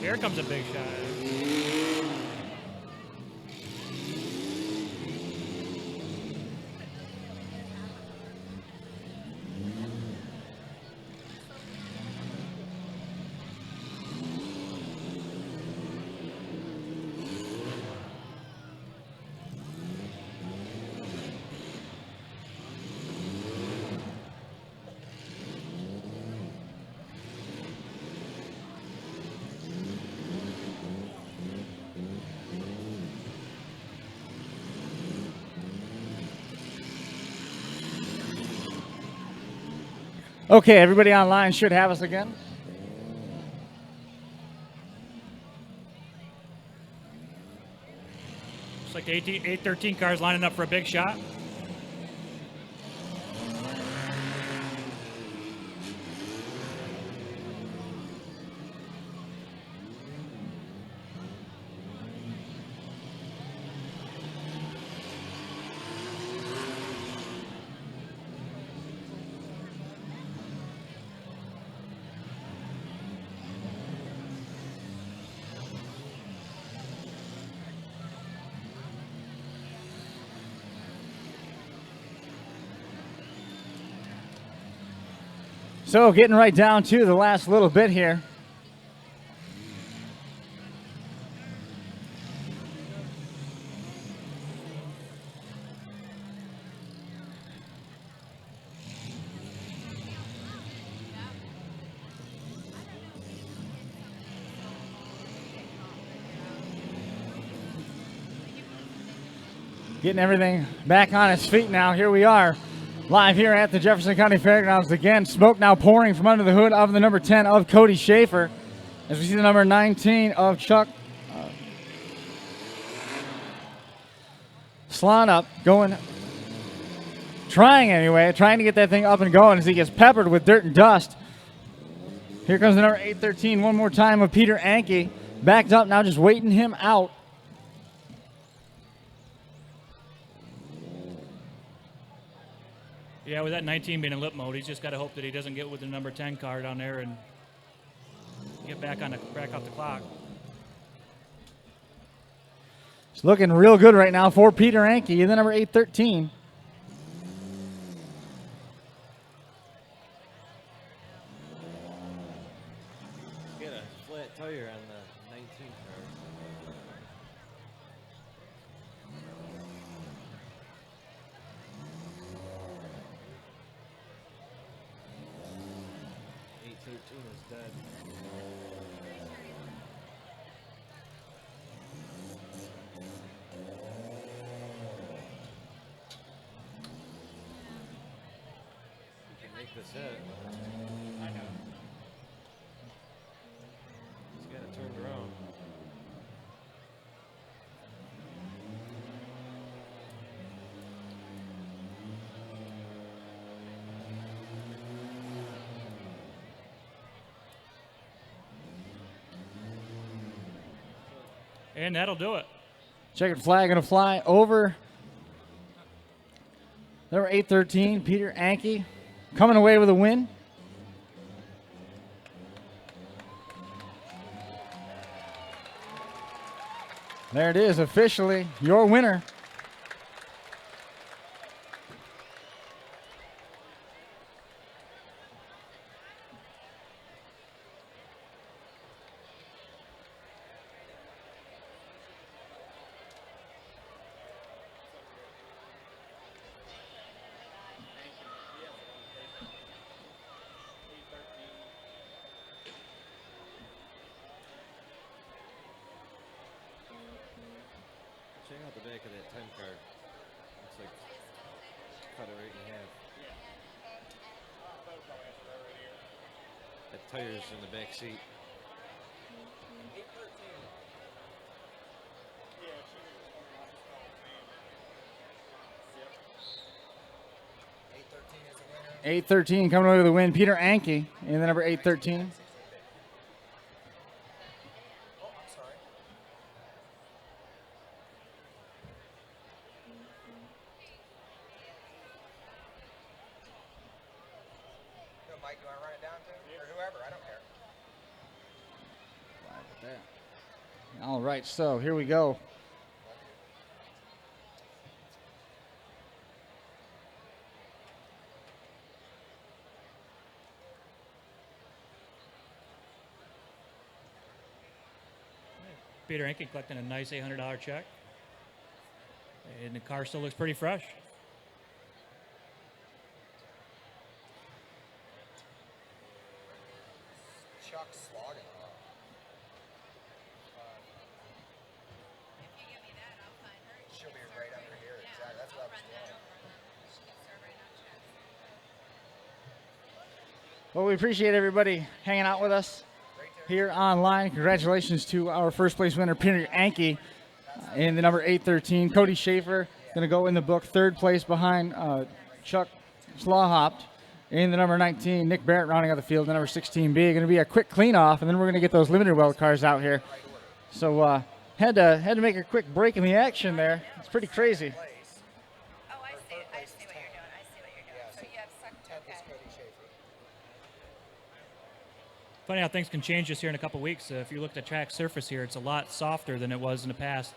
Here comes a big shot. Okay, everybody online should have us again. Looks like the 813 car is lining up for a big shot. So getting right down to the last little bit here. Getting everything back on its feet now. Here we are. Live here at the Jefferson County Fairgrounds again. Smoke now pouring from under the hood of the number 10 of Cody Schaefer. As we see the number 19 of Chuck Slonup trying to get that thing up and going as he gets peppered with dirt and dust. Here comes the number 813 one more time of Peter Anke. Backed up now, just waiting him out. Yeah, with that 19 being in lip mode, he's just got to hope that he doesn't get with the number 10 car down there and get back off the clock. It's looking real good right now for Peter Anke and the number 813. Get a flat tire on the 19 car. Is dead. We can make this hit. I know. He's got it turned around. And that'll do it. Checkered flag going to fly over. Number 813, Peter Anke, coming away with a win. There it is, officially your winner. Check out the back of that 10 card. Looks like cut it right in half. That tire's in the back seat. Yeah. 813 coming away with the win. Peter Anke in the number 813. All right, so here we go. Peter Enke collecting a nice $800 check. And the car still looks pretty fresh. Chuck slogging off. If you give me that, I'll find her. She'll be right under here. Exactly. That's what I was doing. She can start right now, check. Well, we appreciate everybody hanging out with us here online. Congratulations to our first place winner, Peter Enke, in the number 813. Cody Schaefer going to go in the book, third place behind Chuck Slawhopt. In the number 19, Nick Barrett rounding out the field. The number 16B going to be a quick clean off, and then we're going to get those limited weld cars out here. So had to make a quick break in the action there. It's pretty crazy. Oh, I see what you're doing. So you have okay. Funny how things can change just here in a couple weeks. If you look at the track surface here, it's a lot softer than it was in the past.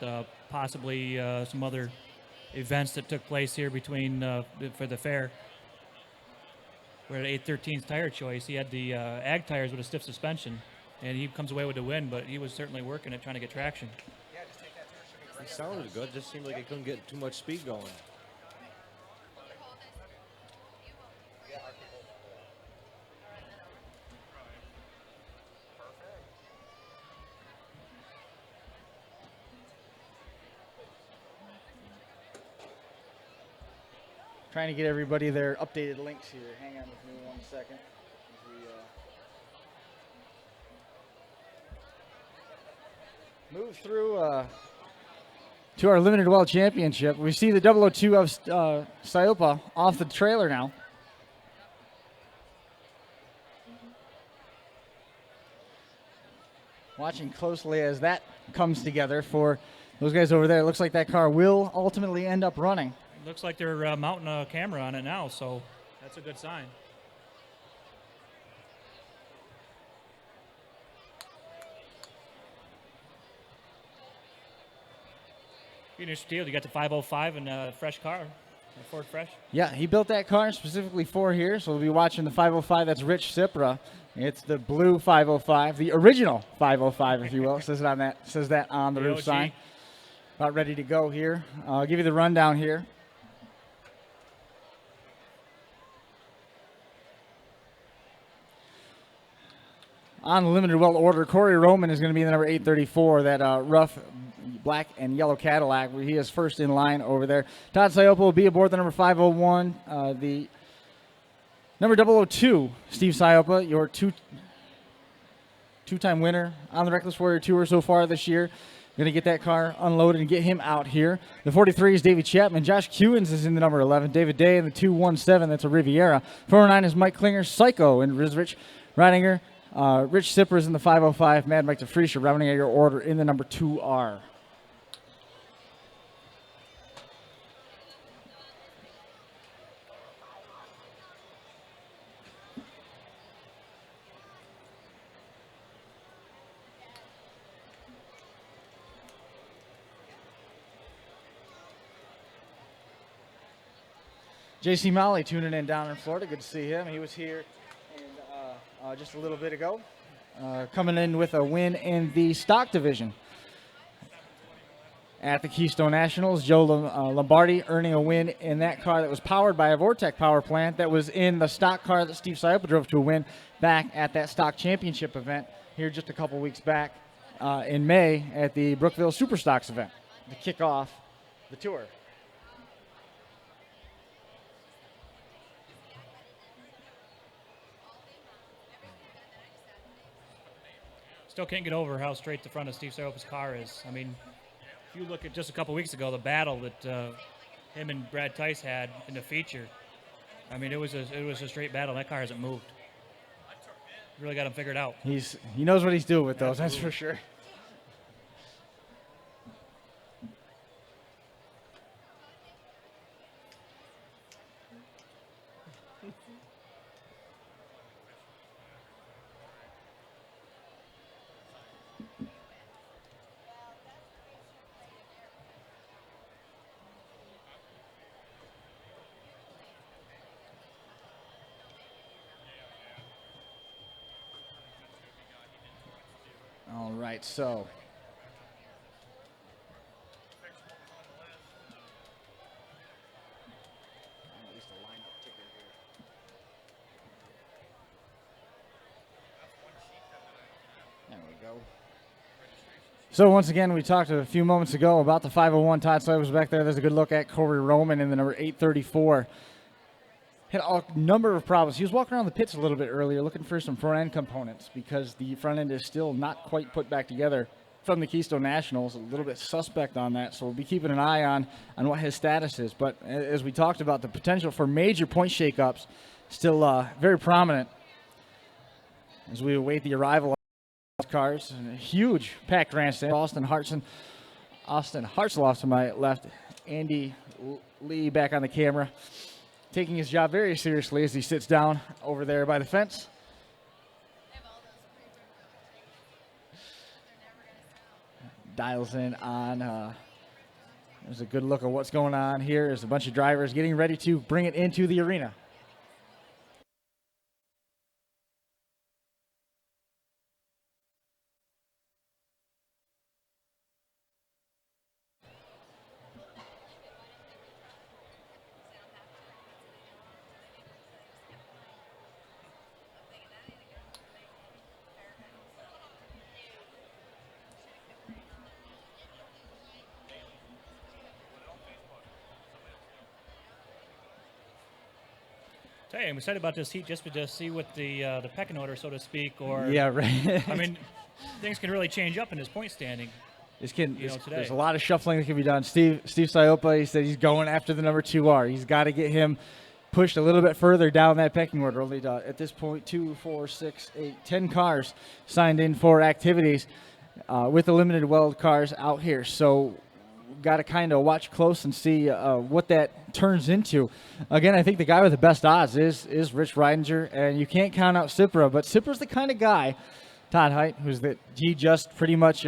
Possibly some other events that took place here between for the fair. Where at 813's tire choice, he had the ag tires with a stiff suspension, and he comes away with the win, but he was certainly working at trying to get traction. He sounded good. Just seemed like he couldn't get too much speed going. Trying to get everybody their updated links here. Hang on with me 1 second. As we move through to our Limited Weld Championship. We see the 002 of Siopa off the trailer now. Watching closely as that comes together for those guys over there. It looks like that car will ultimately end up running. Looks like they're mounting a camera on it now, so that's a good sign. Finish deal. You got the 505 and a fresh car, a Ford Fresh. Yeah, he built that car specifically for here, so we'll be watching the 505. That's Rich Cipra. It's the blue 505, the original 505, if you will. Says that on the roof OG. sign. About ready to go here. I'll give you the rundown here. On the limited weld order, Corey Roman is going to be the number 834, that rough black and yellow Cadillac. He is first in line over there. Todd Siopa will be aboard the number 501. The number 002, Steve Siopa, your two-time winner on the Wreckless Warrior Tour so far this year. Going to get that car unloaded and get him out here. The 43 is Davey Chapman. Josh Kewins is in the number 11. David Day in the 217. That's a Riviera. 409 is Mike Klinger. Psycho and Rich Ridinger. Rich Cipra is in the 505. Mad Mike DeFriescher rounding out your order in the number 2R. JC Molly tuning in down in Florida. Good to see him. He was here just a little bit ago, coming in with a win in the stock division at the Keystone Nationals. Joe Lombardi earning a win in that car that was powered by a Vortec power plant that was in the stock car that Steve Siopa drove to a win back at that stock championship event here just a couple weeks back in May at the Brookville Superstocks event to kick off the tour. Still can't get over how straight the front of Steve Siopa's car is. I mean, if you look at just a couple weeks ago, the battle that him and Brad Tice had in the feature, I mean, it was a straight battle. That car hasn't moved. Really got him figured out. He knows what he's doing with those, Absolutely. That's for sure. right, so. There we go. So once again, we talked a few moments ago about the 501. Todd Slay was back there. There's a good look at Corey Roman in the number 834. Had a number of problems. He was walking around the pits a little bit earlier looking for some front end components because the front end is still not quite put back together from the Keystone Nationals. A little bit suspect on that, so we'll be keeping an eye on what his status is. But as we talked about, the potential for major point shakeups still very prominent as we await the arrival of cars. And a huge packed grandstand. Austin Hartzloff to my left. Andy Lee back on the camera, taking his job very seriously as he sits down over there by the fence. Dials in on, there's a good look at what's going on here. There's a bunch of drivers getting ready to bring it into the arena. Hey, I'm excited about this heat just to see what the pecking order, so to speak, or Yeah, right. I mean, things can really change up in his point standing. Today. Today. There's a lot of shuffling that can be done. Steve Siopa, he said he's going after the number 2R. He's got to get him pushed a little bit further down that pecking order. Only at this point, 2, 4, 6, 8, 10 cars signed in for activities with the limited Weld cars out here. So got to kind of watch close and see what that turns into. Again, I think the guy with the best odds is Rich Reidinger, and you can't count out Cipra, but Cipra's the kind of guy, Todd Height, he just pretty much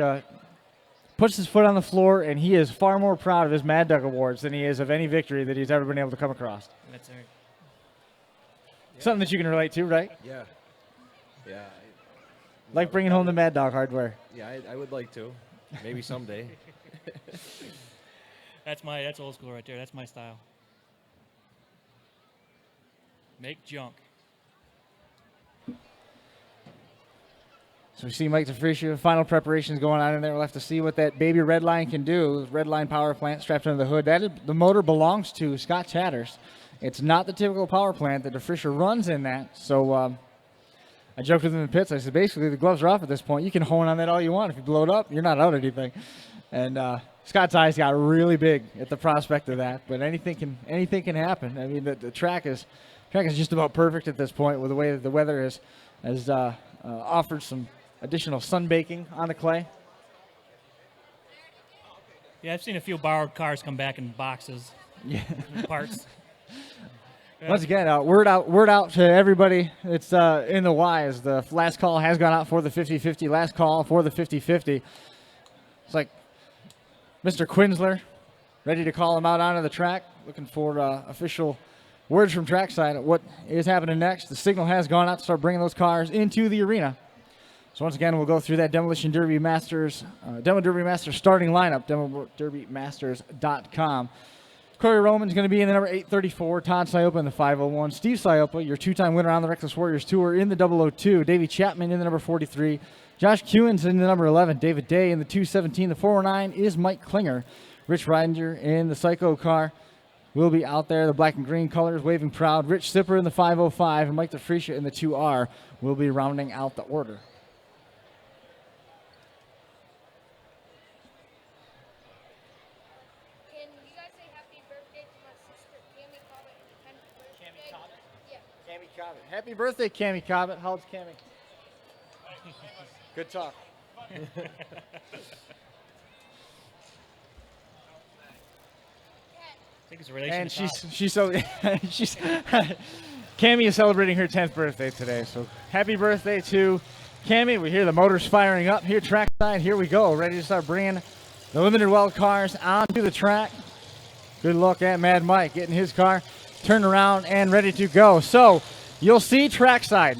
puts his foot on the floor, and he is far more proud of his Mad Dog Awards than he is of any victory that he's ever been able to come across. That's right. Something that you can relate to, right? Yeah. Yeah. Like bringing home the Mad Dog hardware. Yeah, I would like to. Maybe someday. That's old school right there. That's my style. Make junk. So we see Mike DeFricio, final preparations going on in there. We'll have to see what that baby Redline can do. Redline power plant strapped under the hood. The motor belongs to Scott Chatters. It's not the typical power plant that DeFricio runs in that. So I joked with him in the pits. I said, basically, the gloves are off at this point. You can hone on that all you want. If you blow it up, you're not out anything. And Scott's eyes got really big at the prospect of that. But anything can happen. I mean, the track is just about perfect at this point with the way that the weather has offered some additional sun baking on the clay. Yeah, I've seen a few borrowed cars come back in boxes. Yeah. Parts. Once again, word out to everybody. It's in the Y as the last call has gone out for the 50-50. Last call for the 50-50. It's like Mr. Quinsler ready to call him out onto the track. Looking for official words from trackside at what is happening next. The signal has gone out to start bringing those cars into the arena. So once again, we'll go through that Demolition Derby Masters, Demo Derby Masters starting lineup, DemoDerbyMasters.com. Corey Roman's going to be in the number 834, Todd Siopa in the 501, Steve Siopa, your two-time winner on the Wreckless Warriors Tour, in the 002, Davey Chapman in the number 43, Josh Kewins in the number 11, David Day in the 217, the 409 is Mike Klinger, Rich Reidinger in the Psycho car will be out there, the black and green colors waving proud, Rich Sipper in the 505, and Mike DeFricio in the 2R will be rounding out the order. Happy birthday, Cammie Cobbett. How old's Cammie? Good talk. I think it's a relation. And she's Cammie is celebrating her 10th birthday today. So happy birthday to Cammie. We hear the motors firing up here trackside. Here we go, ready to start bringing the limited Weld cars onto the track. Good look at Mad Mike getting his car turned around and ready to go. So you'll see trackside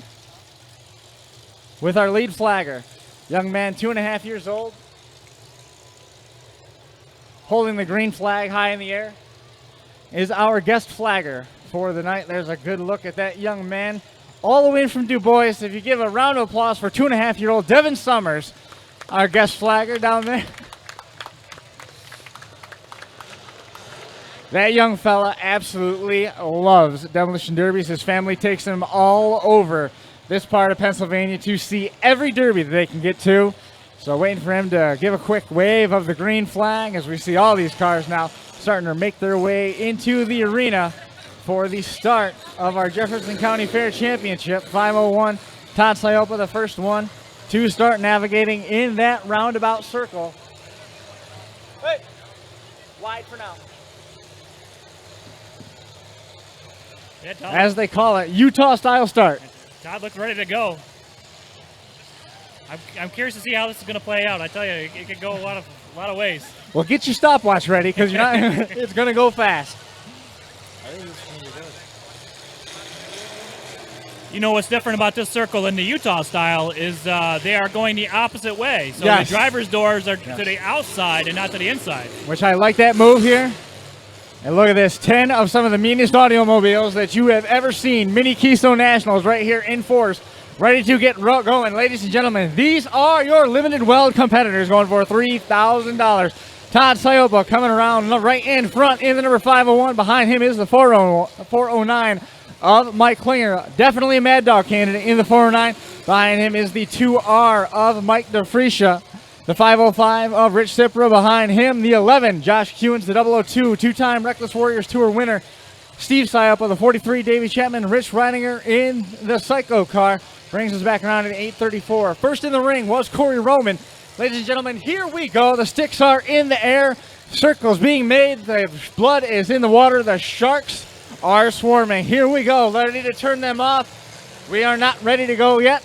with our lead flagger, Young man, 2.5 years old, holding the green flag high in the air, is our guest flagger for the night. There's a good look at that young man all the way in from Du Bois. If you give a round of applause for 2.5-year-old Devin Summers, our guest flagger down there. That young fella absolutely loves demolition derbies. His family takes him all over this part of Pennsylvania to see every derby that they can get to. So waiting for him to give a quick wave of the green flag as we see all these cars now starting to make their way into the arena for the start of our Jefferson County Fair Championship. 501, Todd Siopa, the first one to start navigating in that roundabout circle. Hey, wide for now. Yeah, Todd, As they call it, Utah-style start. Todd looks ready to go. I'm curious to see how this is going to play out. I tell you, it could go a lot of ways. Well, get your stopwatch ready because you're not. It's going to go fast. I think this is going to be good. You know what's different about this circle in the Utah style is they are going the opposite way. So Yes. the driver's doors are to the outside and not to the inside. Which I like that move here. And look at this, 10 of some of the meanest automobiles that you have ever seen. Mini Keystone Nationals right here in force, ready to get going. Ladies and gentlemen, these are your limited Weld competitors going for $3,000. Todd Siopa coming around right in front in the number 501. Behind him is the 409 of Mike Klinger. Definitely a Mad Dog candidate in the 409. Behind him is the 2R of Mike DeFreesia. The 505 of Rich Cipra. Behind him, the 11, Josh Kewins, the 002, two-time Wreckless Warriors Tour winner. Steve Siopa, the 43, Davey Chapman, Rich Reininger in the Psycho car. Brings us back around at 8:34. First in the ring was Corey Roman. Ladies and gentlemen, here we go. The sticks are in the air. Circles being made. The blood is in the water. The sharks are swarming. Here we go. Ready to turn them off. We are not ready to go yet.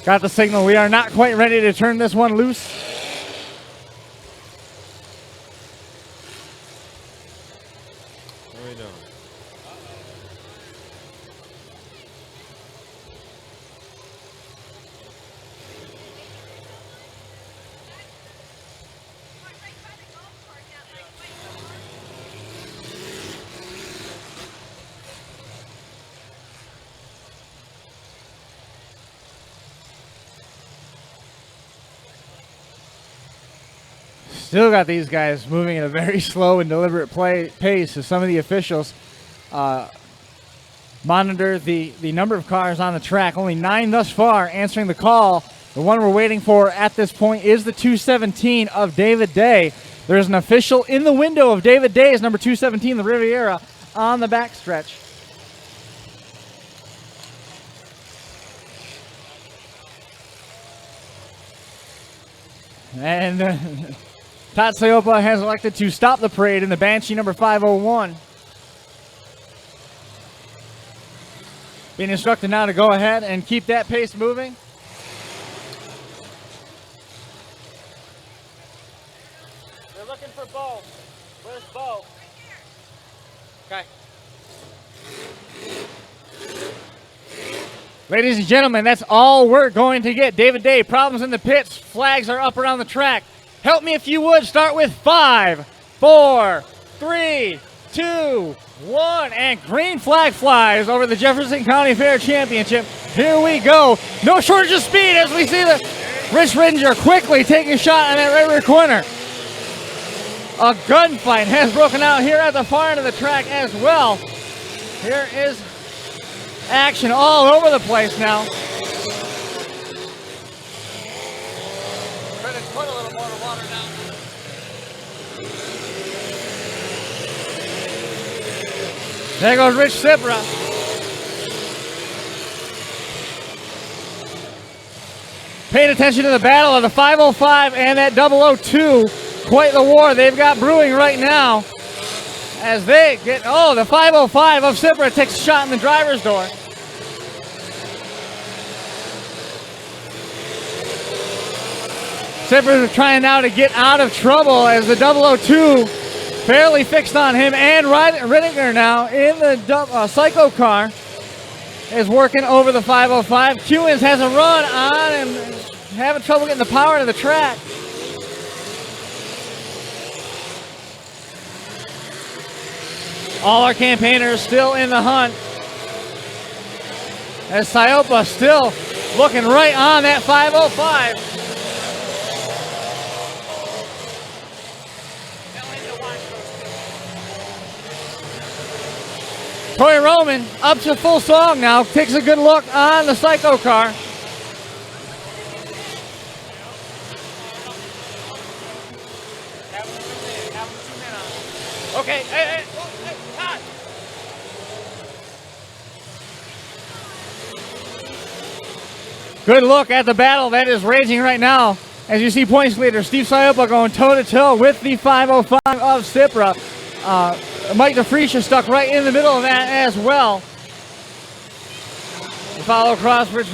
Got the signal. We are not quite ready to turn this one loose. What are we doing? Still got these guys moving at a very slow and deliberate pace as some of the officials monitor the number of cars on the track. Only 9 thus far answering the call. The one we're waiting for at this point is the 217 of David Day. There's an official in the window of David Day's number 217, the Riviera, on the backstretch. And Todd Siopa has elected to stop the parade in the Banshee number 501. Being instructed now to go ahead and keep that pace moving. They're looking for Bo. Where's Bo? Okay. Ladies and gentlemen, that's all we're going to get. David Day, problems in the pits. Flags are up around the track. Help me if you would. Start with 5, 4, 3, 2, 1. And green flag flies over the Jefferson County Fair Championship. Here we go. No shortage of speed as we see the Rich Ringer quickly taking a shot on that rear corner. A gunfight has broken out here at the far end of the track as well. Here is action all over the place now. Put a little more water down. There goes Rich Cipra. Paying attention to the battle of the 505 and that 002. Quite the war they've got brewing right now. As they get, the 505 of Cipra takes a shot in the driver's door. Cipra trying now to get out of trouble as the 002 fairly fixed on him, and Ridinger now in the Psycho car. is working over the 505. Cuins has a run on and having trouble getting the power to the track. All our campaigners still in the hunt. As Siopa still looking right on that 505. Corey Roman up to full song now, takes a good look on the Psycho car. Okay, hey, Todd. Good look at the battle that is raging right now. As you see points leader Steve Siopa going toe-to-toe with the 505 of Cipra. Mike DeFriesche stuck right in the middle of that as well. We follow Crossbridge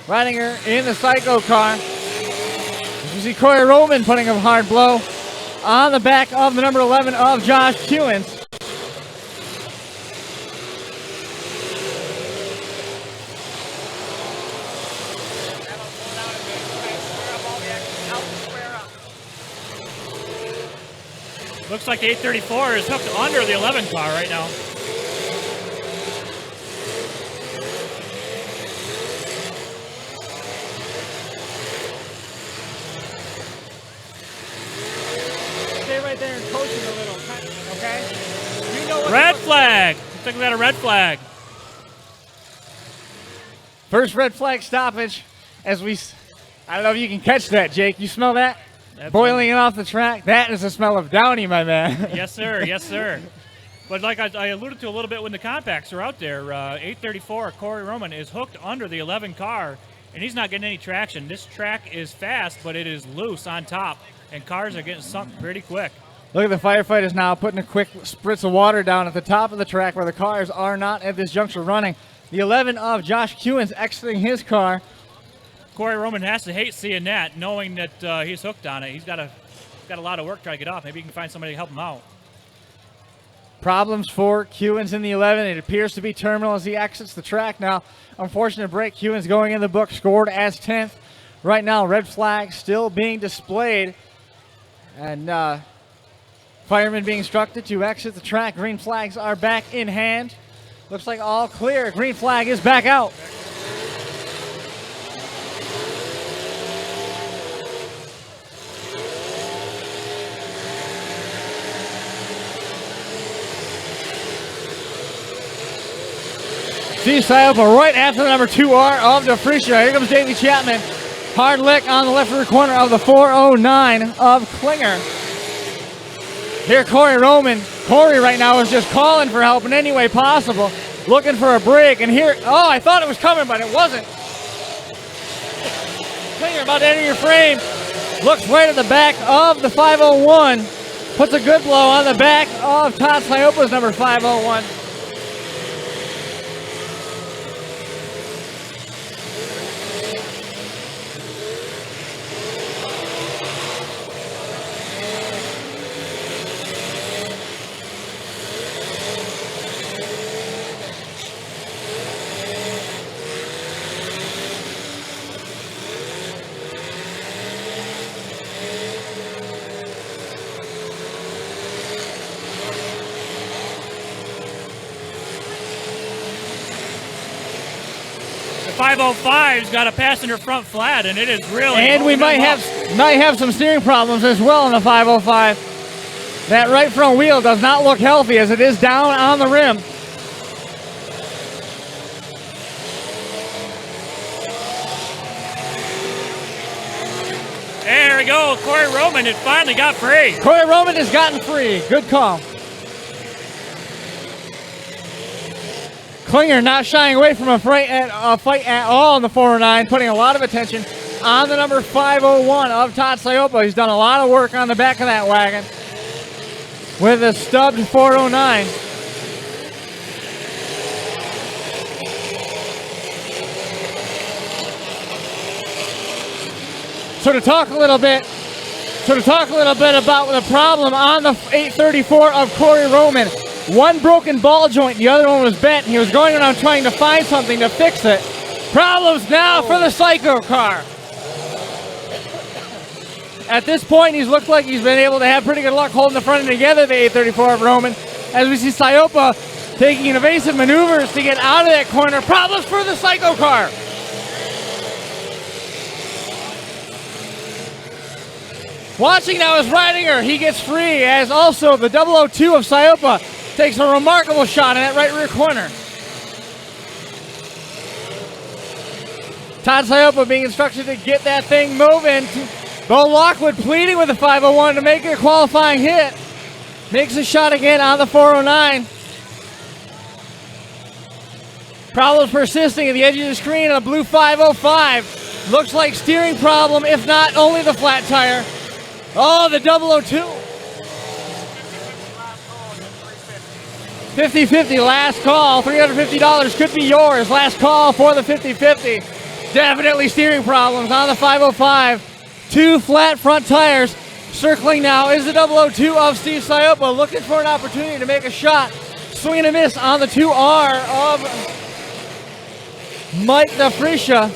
Ridinger in the Psycho car. You see Corey Roman putting a hard blow on the back of the number 11 of Josh Cuins. Looks like 834 is hooked under the 11 car right now. Stay right there and coach him a little, okay? You know what Red flag. Looks like we got a red flag. First red flag stoppage as I don't know if you can catch that, Jake. You smell that? Boiling it off the track. That is the smell of Downey, my man. Yes, sir. Yes, sir. But like I alluded to a little bit when the compacts are out there, 834 Corey Roman is hooked under the 11 car, and he's not getting any traction. This track is fast, but it is loose on top, and cars are getting sunk pretty quick. Look at the firefighters now putting a quick spritz of water down at the top of the track where the cars are not at this juncture running. The 11 of Josh Cuins exiting his car. Corey Roman has to hate seeing that, knowing that he's hooked on it. He's got a lot of work trying to get off. Maybe he can find somebody to help him out. Problems for Cuins in the 11. It appears to be terminal as he exits the track now. Unfortunate break. Cuins going in the book, scored as 10th. Right now, red flag still being displayed. And firemen being instructed to exit the track. Green flags are back in hand. Looks like all clear. Green flag is back out. Steve Siopa right after the number 2R of DeFriesche. Here comes Davey Chapman. Hard lick on the left rear corner of the 409 of Klinger. Here Corey Roman. Corey right now is just calling for help in any way possible. Looking for a break. And here, oh, I thought it was coming, but it wasn't. Klinger about to enter your frame. Looks right at the back of the 501. Puts a good blow on the back of Todd Siopa's number 501. The 505's got a passenger front flat, and it is really. And we might have some steering problems as well in the 505. That right front wheel does not look healthy as it is down on the rim. There we go. Corey Roman, it finally got free. Corey Roman has gotten free. Good call. Klinger not shying away from a fight at all in the 409, putting a lot of attention on the number 501 of Todd Siopa. He's done a lot of work on the back of that wagon with a stubbed 409. So to talk a little bit about the problem on the 834 of Corey Roman. One broken ball joint, the other one was bent. He was going around trying to find something to fix it. Problems now for the Psycho car. At this point, he's looked like he's been able to have pretty good luck holding the front end together, the 834 of Roman. As we see Siopa taking evasive maneuvers to get out of that corner. Problems for the Psycho car. Watching now is Reidinger. He gets free, as also the 002 of Siopa takes a remarkable shot in that right rear corner. Todd Siopa being instructed to get that thing moving. Bo Lockwood pleading with the 501 to make it a qualifying hit. Makes a shot again on the 409. Problems persisting at the edge of the screen on a blue 505. Looks like steering problem, if not only the flat tire. Oh, the 002. 50-50, last call. $350 could be yours. Last call for the 50-50. Definitely steering problems on the 505. Two flat front tires. Circling now is the 002 of Steve Siopa, looking for an opportunity to make a shot. Swing and a miss on the 2R of Mike DeFriscia.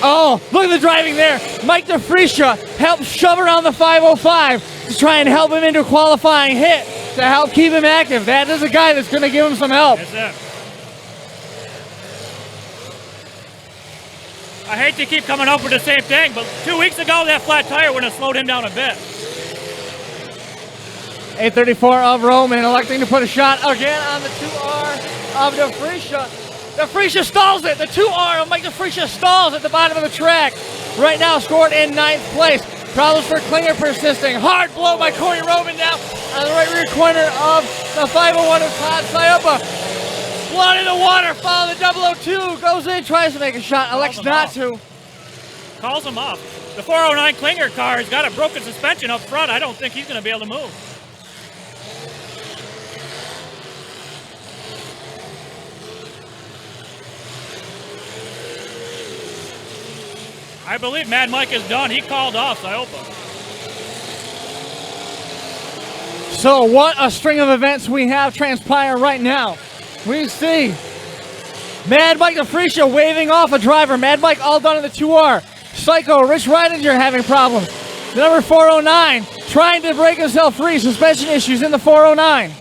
Oh, look at the driving there. Mike DeFriscia helps shove around the 505 to try and help him into a qualifying hit to help keep him active. That is a guy that's going to give him some help. That's it. I hate to keep coming up with the same thing, but 2 weeks ago that flat tire would have slowed him down a bit. 834 of Roman electing to put a shot again on the 2R of DeFriscia. DeFriscia stalls it. The 2R of Mike DeFriscia stalls at the bottom of the track. Right now scored in 9th place. Problems for Klinger persisting. Hard blow by Corey Roman now on the right rear corner of the 501 of Todd Siopa. Blood in the water, follow the 002, goes in, tries to make a shot, elects not to. Calls him off. The 409 Klinger car has got a broken suspension up front. I don't think he's going to be able to move. I believe Mad Mike is done. He called off Siopa. So what a string of events we have transpire right now. We see Mad Mike DeFriscia waving off a driver. Mad Mike all done in the 2R. Psycho, Rich Reidinger having problems. The number 409 trying to break himself free. Suspension issues in the 409.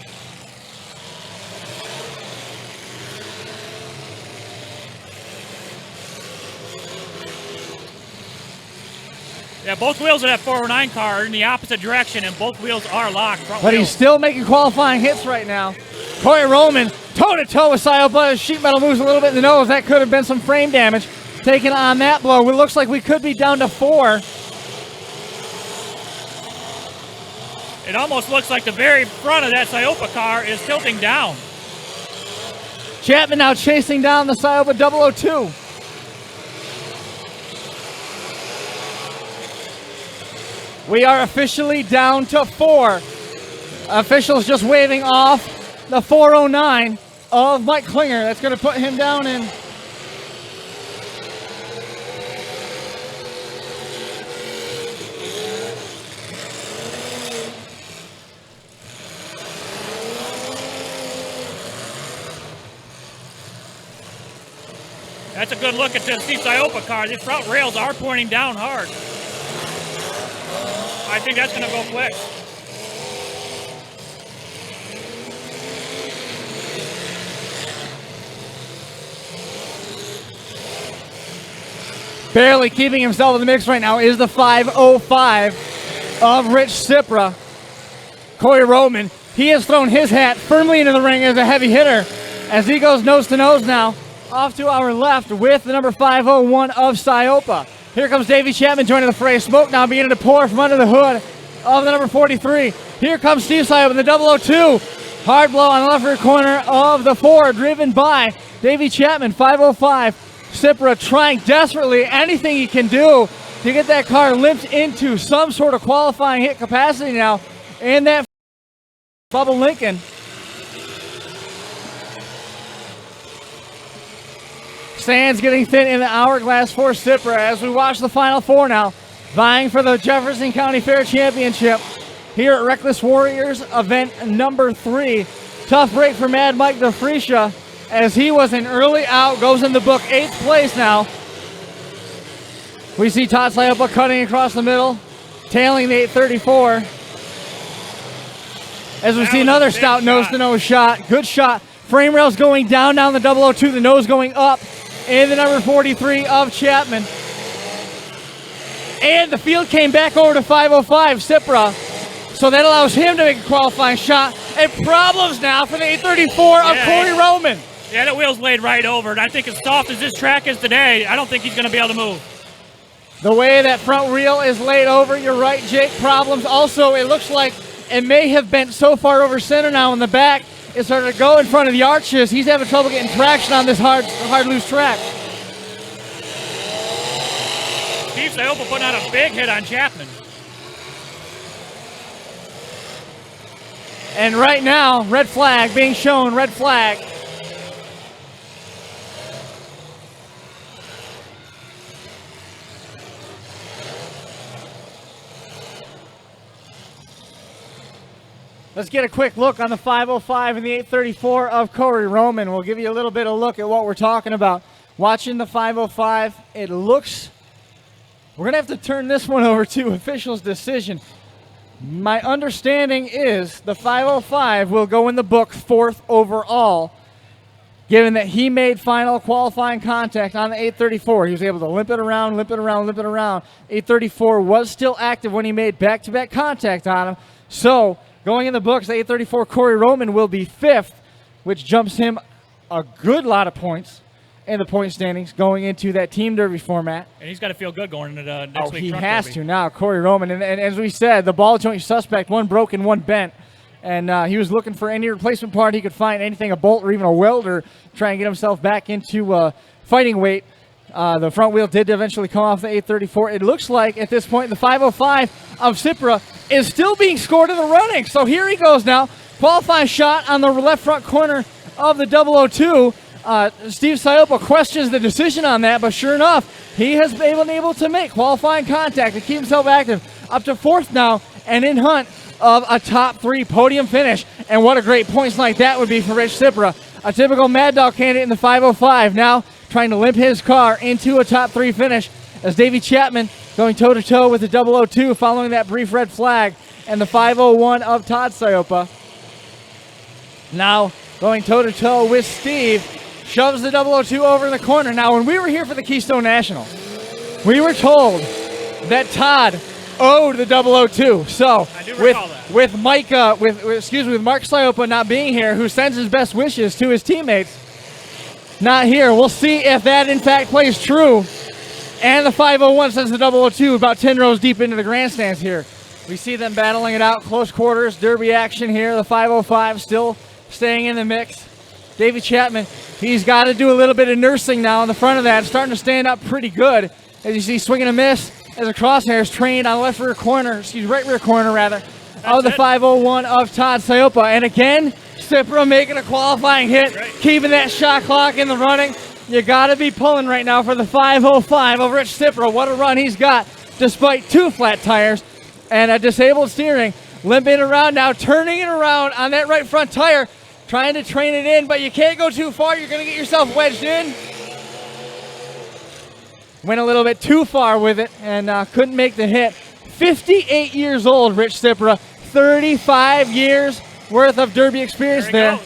Yeah, both wheels of that 409 car are in the opposite direction, and both wheels are locked. But he's still making qualifying hits right now. Corey Roman toe-to-toe with Siopa. His sheet metal moves a little bit in the nose. That could have been some frame damage taken on that blow. It looks like we could be down to 4. It almost looks like the very front of that Siopa car is tilting down. Chapman now chasing down the Siopa 002. We are officially down to 4. Officials just waving off the 409 of Mike Klinger. That's going to put him down in. That's a good look at the Steve Siopa car. The front rails are pointing down hard. I think that's going to go quick. Barely keeping himself in the mix right now is the 505 of Rich Cipra. Corey Roman, he has thrown his hat firmly into the ring as a heavy hitter as he goes nose to nose now. Off to our left with the number 501 of Siopa. Here comes Davey Chapman joining the fray. Smoke now beginning to pour from under the hood of the number 43. Here comes Steve Siopa, the 002. Hard blow on the left rear corner of the 4, driven by Davey Chapman, 505. Cipra trying desperately anything he can do to get that car limped into some sort of qualifying hit capacity now. And that Bubba Lincoln. Sands getting thin in the hourglass for Cipra as we watch the final 4 now, vying for the Jefferson County Fair Championship. here at Wreckless Warriors event number 3. Tough break for Mad Mike DeFreesia as he was an early out, goes in the book 8th place now. We see Todd Slyopa cutting across the middle, tailing the 834. As we see another stout nose-to-nose shot. Good shot. Frame rails going down the 002, the nose going up in the number 43 of Chapman. And the field came back over to 505, Cipra. So that allows him to make a qualifying shot. And problems now for the 834 of Corey Roman. Yeah, that wheel's laid right over. And I think as soft as this track is today, I don't think he's going to be able to move. The way that front wheel is laid over, you're right, Jake. Problems. Also, it looks like it may have bent so far over center now in the back. It started to go in front of the arches. He's having trouble getting traction on this hard loose track. Steve Slyopa putting out a big hit on Chapman. And right now, red flag being shown, red flag. Let's get a quick look on the 505 and the 834 of Corey Roman. We'll give you a little bit of a look at what we're talking about. Watching the 505, it looks, we're going to have to turn this one over to officials' decision. My understanding is the 505 will go in the book 4th overall, given that he made final qualifying contact on the 834. He was able to limp it around, limp it around, limp it around. 834 was still active when he made back-to-back contact on him. So, going in the books, the 834 Corey Roman will be 5th, which jumps him a good lot of points in the point standings going into that Team Derby format. And he's got to feel good going into the next week. He Truck has Derby. to now, Corey Roman. And as we said, the ball joint suspect, one broken, one bent. And he was looking for any replacement part he could find, anything, a bolt or even a welder, try and get himself back into fighting weight. The front wheel did eventually come off the 834. It looks like at this point the 505 of Cipra is still being scored in the running. So here he goes now. Qualifying shot on the left front corner of the 002. Steve Slyopa questions the decision on that, but sure enough, he has been able to make qualifying contact to keep himself active. Up to 4th now and in hunt of a top 3 podium finish. And what a great points like that would be for Rich Cipra. A typical Mad Dog candidate in the 505 now trying to limp his car into a top 3 finish as Davey Chapman going toe-to-toe with the 002 following that brief red flag, and the 501 of Todd Slyopa now going toe-to-toe with Steve, shoves the 002 over in the corner. Now, when we were here for the Keystone National, we were told that Todd owed the 002. So with Mark Slyopa not being here, who sends his best wishes to his teammates, not here. We'll see if that in fact plays true. And the 501 sends the 002 about 10 rows deep into the grandstands here. We see them battling it out, close quarters, derby action here. The 505 still staying in the mix. Davey Chapman, he's got to do a little bit of nursing now in the front of that, starting to stand up pretty good. As you see, swing and a miss as a crosshair is trained on right rear corner of the 501 of Todd Slyopa. And again, Cipra making a qualifying hit, keeping that shot clock in the running. You got to be pulling right now for the 505 of Rich Cipra. What a run he's got, despite 2 flat tires and a disabled steering. Limping around now, turning it around on that right front tire, trying to train it in, but you can't go too far. You're going to get yourself wedged in. Went a little bit too far with it and couldn't make the hit. 58 years old, Rich Cipra. 35 years worth of derby experience there.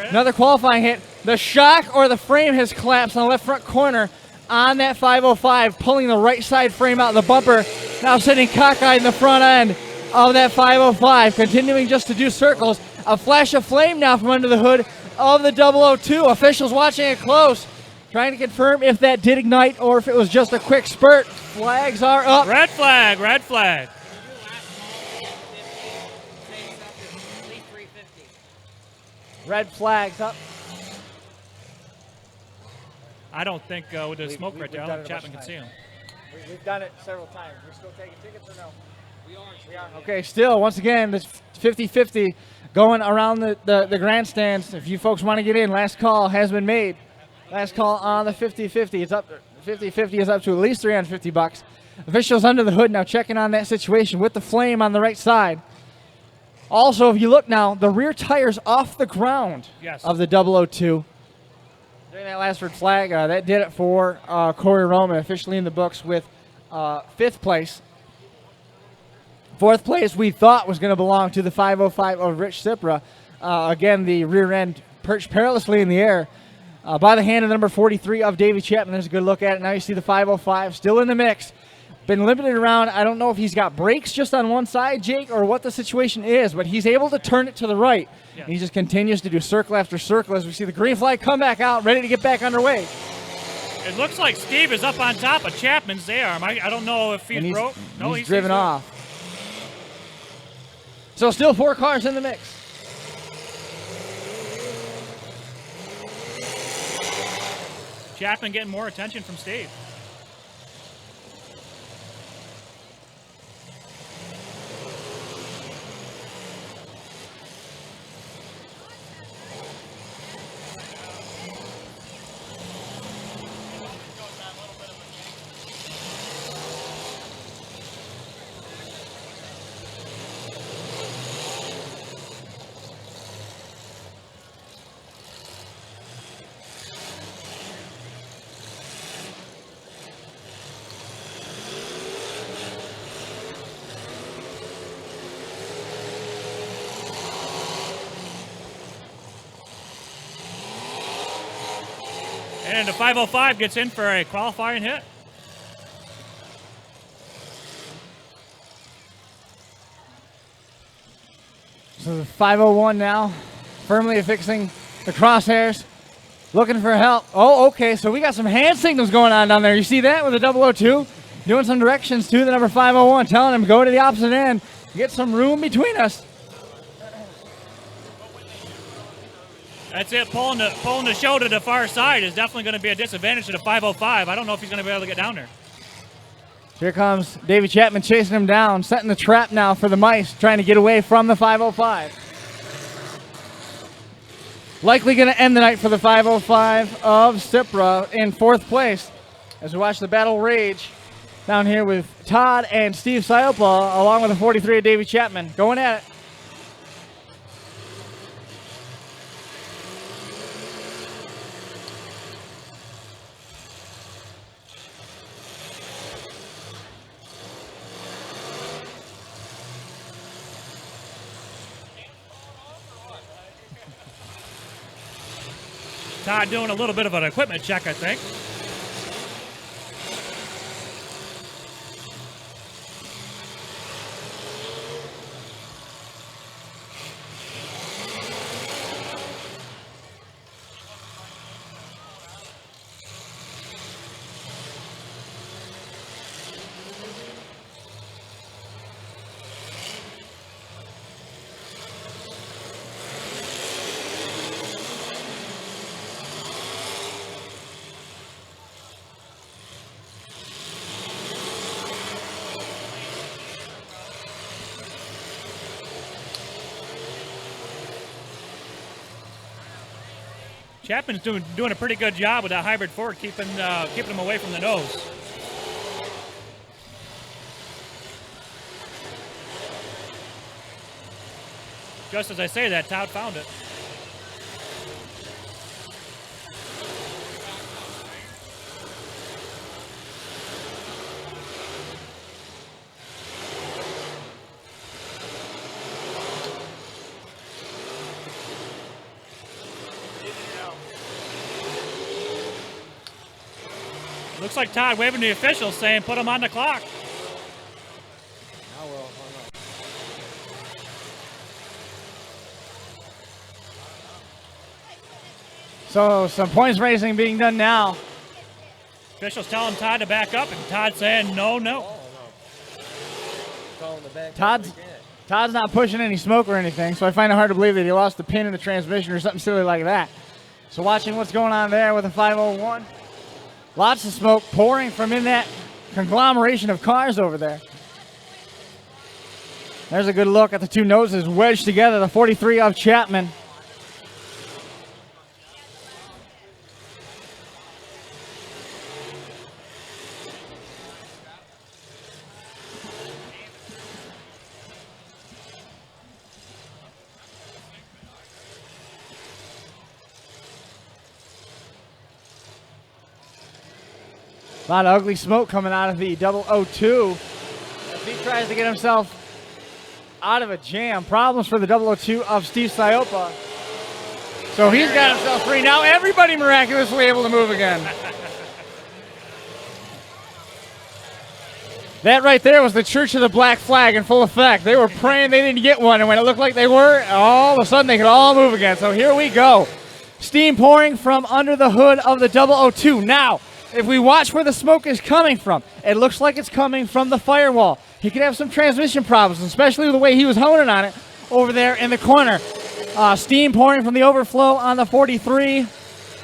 Another qualifying hit. The shock or the frame has collapsed on the left front corner on that 505, pulling the right side frame out of the bumper. Now sitting cockeyed in the front end of that 505, continuing just to do circles. A flash of flame now from under the hood of the 002. Officials watching it close, trying to confirm if that did ignite or if it was just a quick spurt. Flags are up. Red flag, red flag. Red flags up. I don't think with the smoke right there, I don't think Chapman can see him. We've done it several times. We're still taking tickets or no? We are. Okay, still, once again, this 50-50 going around the grandstands. If you folks want to get in, last call has been made. Last call on the 50-50. It's up. 50-50 is up to at least $350. Officials under the hood now checking on that situation with the flame on the right side. Also, if you look now, the rear tire's off the ground Yes. of the 002. During that last red flag, that did it for Corey Roman, officially in the books with 5th place. 4th place we thought was going to belong to the 505 of Rich Cipra. Again, the rear end perched perilously in the air by the hand of the number 43 of Davey Chapman. There's a good look at it. Now you see the 505 still in the mix. Been limited around. I don't know if he's got brakes just on one side, Jake, or what the situation is, but he's able to turn it to the right. Yeah. And he just continues to do circle after circle as we see the green flag come back out, ready to get back underway. It looks like Steve is up on top of Chapman's A-arm. I don't know if And he's broke. No, he's driven good. off. So still 4 cars in the mix. Chapman getting more attention from Steve. And the 505 gets in for a qualifying hit. So the 501 now, firmly affixing the crosshairs, looking for help. Oh, okay, so we got some hand signals going on down there. You see that with the 002? Doing some directions to the number 501, telling him go to the opposite end, get some room between us. That's it. Pulling the show to the far side is definitely going to be a disadvantage to the 505. I don't know if he's going to be able to get down there. Here comes Davey Chapman chasing him down, setting the trap now for the mice, trying to get away from the 505. Likely going to end the night for the 505 of Cipra in 4th place as we watch the battle rage down here with Todd and Steve Siopa along with the 43 of Davey Chapman going at it. Todd doing a little bit of an equipment check, I think. Chapman's doing a pretty good job with that hybrid Ford, keeping him away from the nose. Just as I say that, Todd found it. Looks like Todd waving the officials saying put him on the clock. Now we're all hung up. So some points racing being done now. Officials telling Todd to back up, and Todd saying no, no. Oh, no. Calling the back. Todd's not pushing any smoke or anything, so I find it hard to believe that he lost the pin in the transmission or something silly like that. So watching what's going on there with the 501. Lots of smoke pouring from in that conglomeration of cars over there. There's a good look at the two noses wedged together, the 43 of Chapman. A lot of ugly smoke coming out of the 002 as he tries to get himself out of a jam. Problems for the 002 of Steve Siopa. So he's got himself free. Now everybody miraculously able to move again. That right there was the Church of the Black Flag in full effect. They were praying they didn't get one, and when it looked like they were, all of a sudden they could all move again. So here we go. Steam pouring from under the hood of the 002. Now, if we watch where the smoke is coming from, it looks like it's coming from the firewall. He could have some transmission problems, especially the way he was honing on it over there in the corner. Steam pouring from the overflow on the 43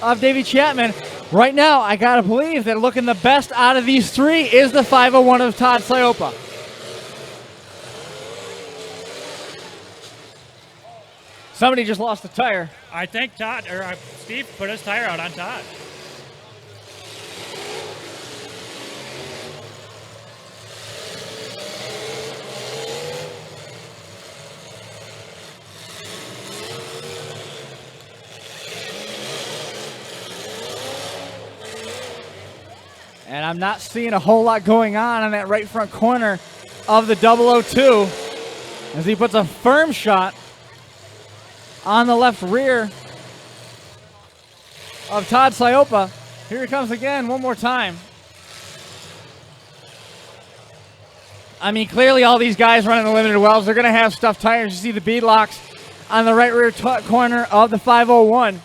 of Davey Chapman. Right now, I got to believe that looking the best out of these three is the 501 of Todd Siopa. Somebody just lost a tire. I think Steve put his tire out on Todd. And I'm not seeing a whole lot going on that right front corner of the 002 as he puts a firm shot on the left rear of Todd Siopa. Here he comes again one more time. I mean, clearly all these guys running the limited welds, they're going to have stuffed tires. You see the bead locks on the right rear corner of the 501.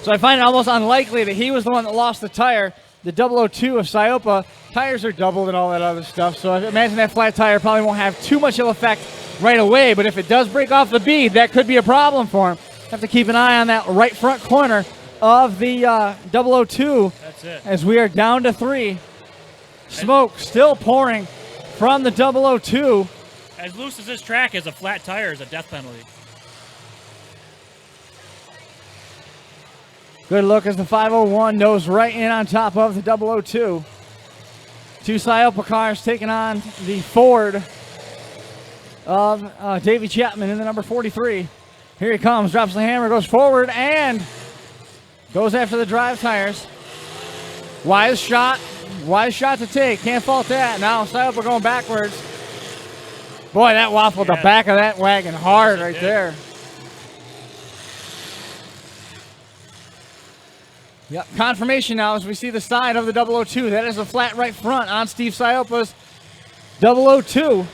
So I find it almost unlikely that he was the one that lost the tire. The 002 of Siopa, tires are doubled and all that other stuff. So I imagine that flat tire probably won't have too much ill effect right away. But if it does break off the bead, that could be a problem for him. Have to keep an eye on that right front corner of the 002. That's it. As we are down to 3. Smoke still pouring from the 002. As loose as this track is, a flat tire is a death penalty. Good look as the 501 nose right in on top of the 002. Two Siopa cars taking on the Ford of Davey Chapman in the number 43. Here he comes, drops the hammer, goes forward, and goes after the drive tires. Wise shot to take. Can't fault that. Now Siopa going backwards. Boy, that waffled the back of that wagon hard right there. Yep, confirmation now as we see the side of the 002. That is a flat right front on Steve Siopa's 002.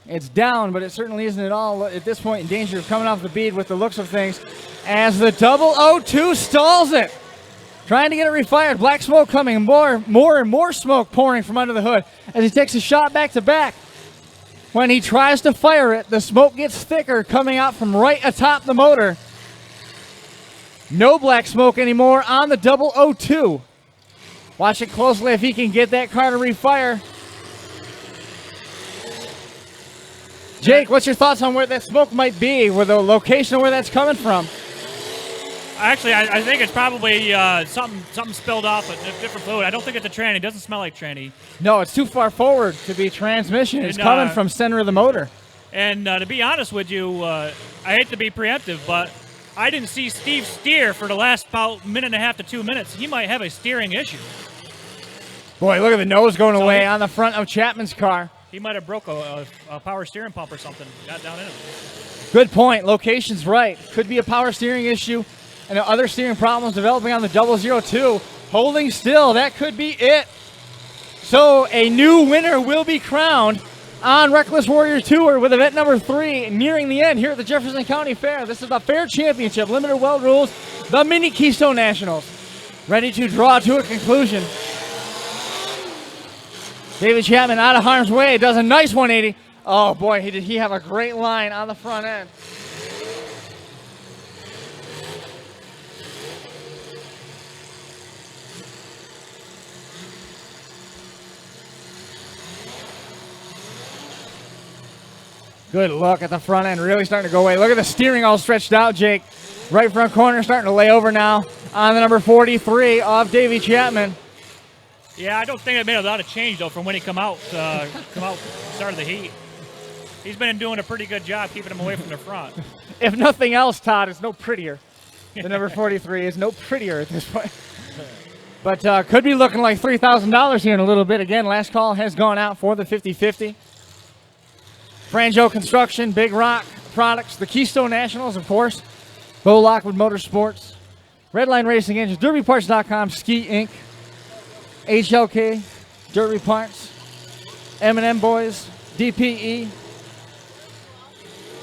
It's down, but it certainly isn't at all at this point in danger of coming off the bead with the looks of things as the 002 stalls it. Trying to get it refired. Black smoke coming, more and more smoke pouring from under the hood as he takes a shot back to back. When he tries to fire it, the smoke gets thicker coming out from right atop the motor. No black smoke anymore on the 002. Watch it closely if he can get that car to refire. Jake, what's your thoughts on where that smoke might be, where the location of where that's coming from? Actually, I think it's probably something spilled off a different fluid. I don't think it's a tranny. It doesn't smell like tranny. No, it's too far forward to be transmission. It's coming from center of the motor. And to be honest with you, I hate to be preemptive, but I didn't see Steve steer for the last about minute and a half to 2 minutes. He might have a steering issue. Boy, look at the nose going away on the front of Chapman's car. He might have broke a power steering pump or something. Got down in it. Good point. Location's right. Could be a power steering issue and other steering problems developing on the 002. Holding still. That could be it. So a new winner will be crowned on Wreckless Warriors Tour with event number 3 nearing the end here at the Jefferson County Fair. This is the Fair Championship, limited weld rules, the Mini Keystone Nationals. Ready to draw to a conclusion. David Chapman out of harm's way, does a nice 180. Oh boy, did he have a great line on the front end. Good look at the front end, really starting to go away. Look at the steering all stretched out, Jake. Right front corner starting to lay over now on the number 43 of Davey Chapman. Yeah, I don't think it made a lot of change, though, from when he come out started the heat. He's been doing a pretty good job keeping him away from the front. If nothing else, Todd, it's no prettier. The number 43 is no prettier at this point. But could be looking like $3,000 here in a little bit. Again, last call has gone out for the 50-50. Franjo Construction, Big Rock Products, the Keystone Nationals, of course, Bo Lockwood Motorsports, Redline Racing Engines, DerbyParts.com, Ski Inc., HLK, Derby Parts, M&M Boys, DPE.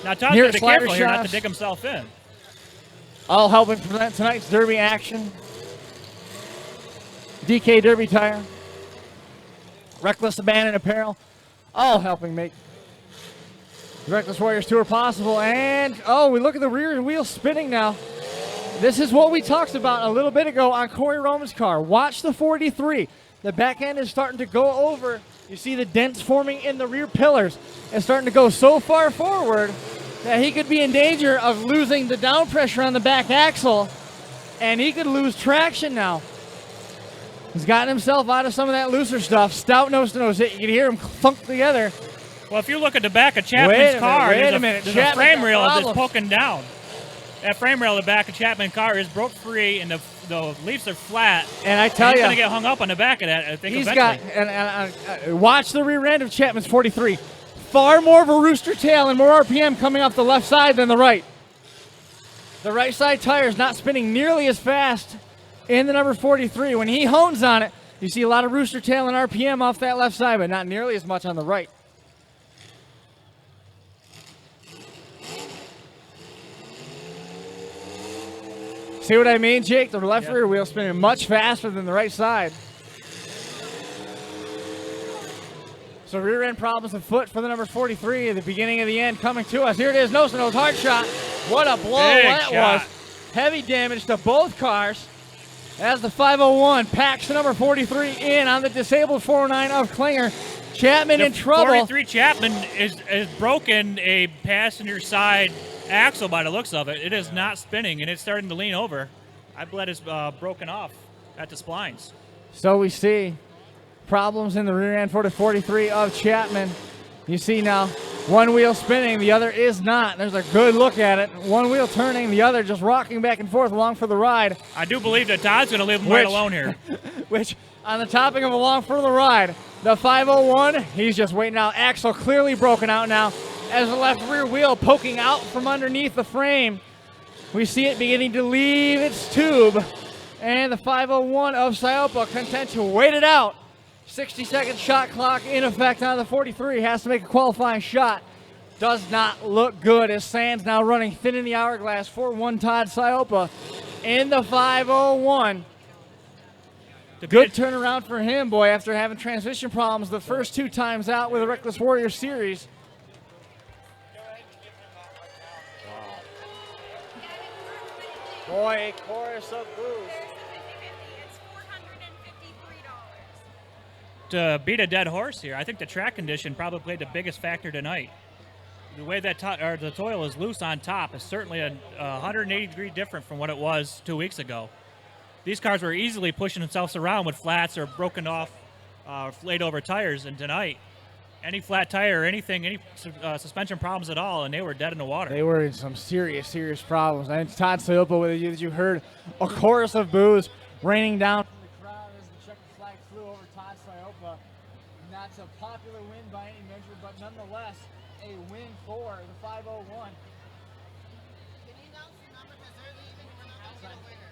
Now, Todd's Here got to at be careful Slider here not to Shops. dig himself in. All helping prevent tonight's Derby action. DK Derby Tire, Wreckless Abandoned Apparel, all helping make the Wreckless Warriors Tour possible. And, oh, we look at the rear wheel spinning now. This is what we talked about a little bit ago on Corey Roman's car. Watch the 43. The back end is starting to go over. You see the dents forming in the rear pillars. It's starting to go so far forward that he could be in danger of losing the down pressure on the back axle, and he could lose traction now. He's gotten himself out of some of that looser stuff. Stout nose-to-nose hit. You can hear them thunk together. Well, if you look at the back of Chapman's car, wait a minute. there's Chapman a frame got rail that's problems. poking down. That frame rail in the back of Chapman's car is broke free, and the leaves are flat. And I tell he's you, going to get hung up on the back of that, I think, he's eventually. got, watch the rear end of Chapman's 43. Far more of a rooster tail and more RPM coming off the left side than the right. The right side tire is not spinning nearly as fast in the number 43. When he hones on it, you see a lot of rooster tail and RPM off that left side, but not nearly as much on the right. See what I mean, Jake? The left rear wheel spinning much faster than the right side. So rear end problems afoot for the number 43 at the beginning of the end coming to us. Here it is, nose-to-nose, hard shot. What a blow Big that shot. was. Heavy damage to both cars as the 501 packs the number 43 in on the disabled 409 of Klinger. Chapman in trouble. 43 Chapman is broken a passenger side axle by the looks of it. It is not spinning, and it's starting to lean over. I believe it's broken off at the splines. So we see problems in the rear end for the 43 of Chapman. You see now one wheel spinning, the other is not. There's a good look at it. One wheel turning, the other just rocking back and forth along for the ride. I do believe that Todd's going to leave him right alone here. Which, on the topic of along for the ride, the 501, he's just waiting out. Axle clearly broken out now as the left rear wheel poking out from underneath the frame. We see it beginning to leave its tube. And the 501 of Scioppa content to wait it out. 60-second shot clock in effect on the 43. Has to make a qualifying shot. Does not look good as Sands now running thin in the hourglass for one Todd Scioppa in the 501. Good turnaround for him, boy, after having transmission problems the first two times out with the Wreckless Warriors Series. Boy, a chorus of boos. It's $453. To beat a dead horse here, I think the track condition probably played the biggest factor tonight. The way that the soil is loose on top is certainly a 180 degree different from what it was 2 weeks ago. These cars were easily pushing themselves around with flats or broken off, laid over tires, and tonight, any flat tire or anything, any suspension problems at all, and they were dead in the water. They were in some serious problems. And Todd Scioppa, as you heard, a chorus of boos raining down from the crowd as the checkered flag flew over Todd Scioppa. Not a popular win by any measure, but nonetheless, a win for the 501. Can you announce the number? Because they're leaving. We're not going to get a winner.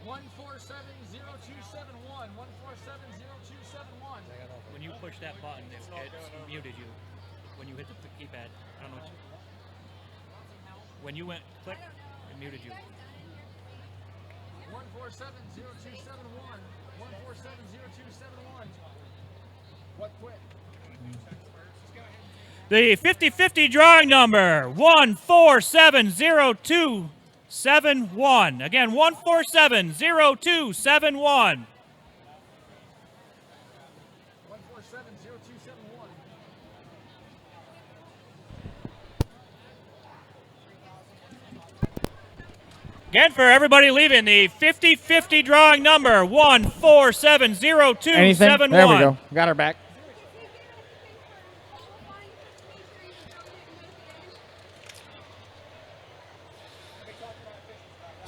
1470271. 1470271. When you push that button, it muted you. When you hit the keypad, I don't know. When you went click, it muted you. 1470271. 1470271. What quit? The 50-50 drawing number, 1470271. Again, 1470271. 1470271. Again, for everybody leaving, the 50-50 drawing number, 1470271. Anything? There we go. Got her back.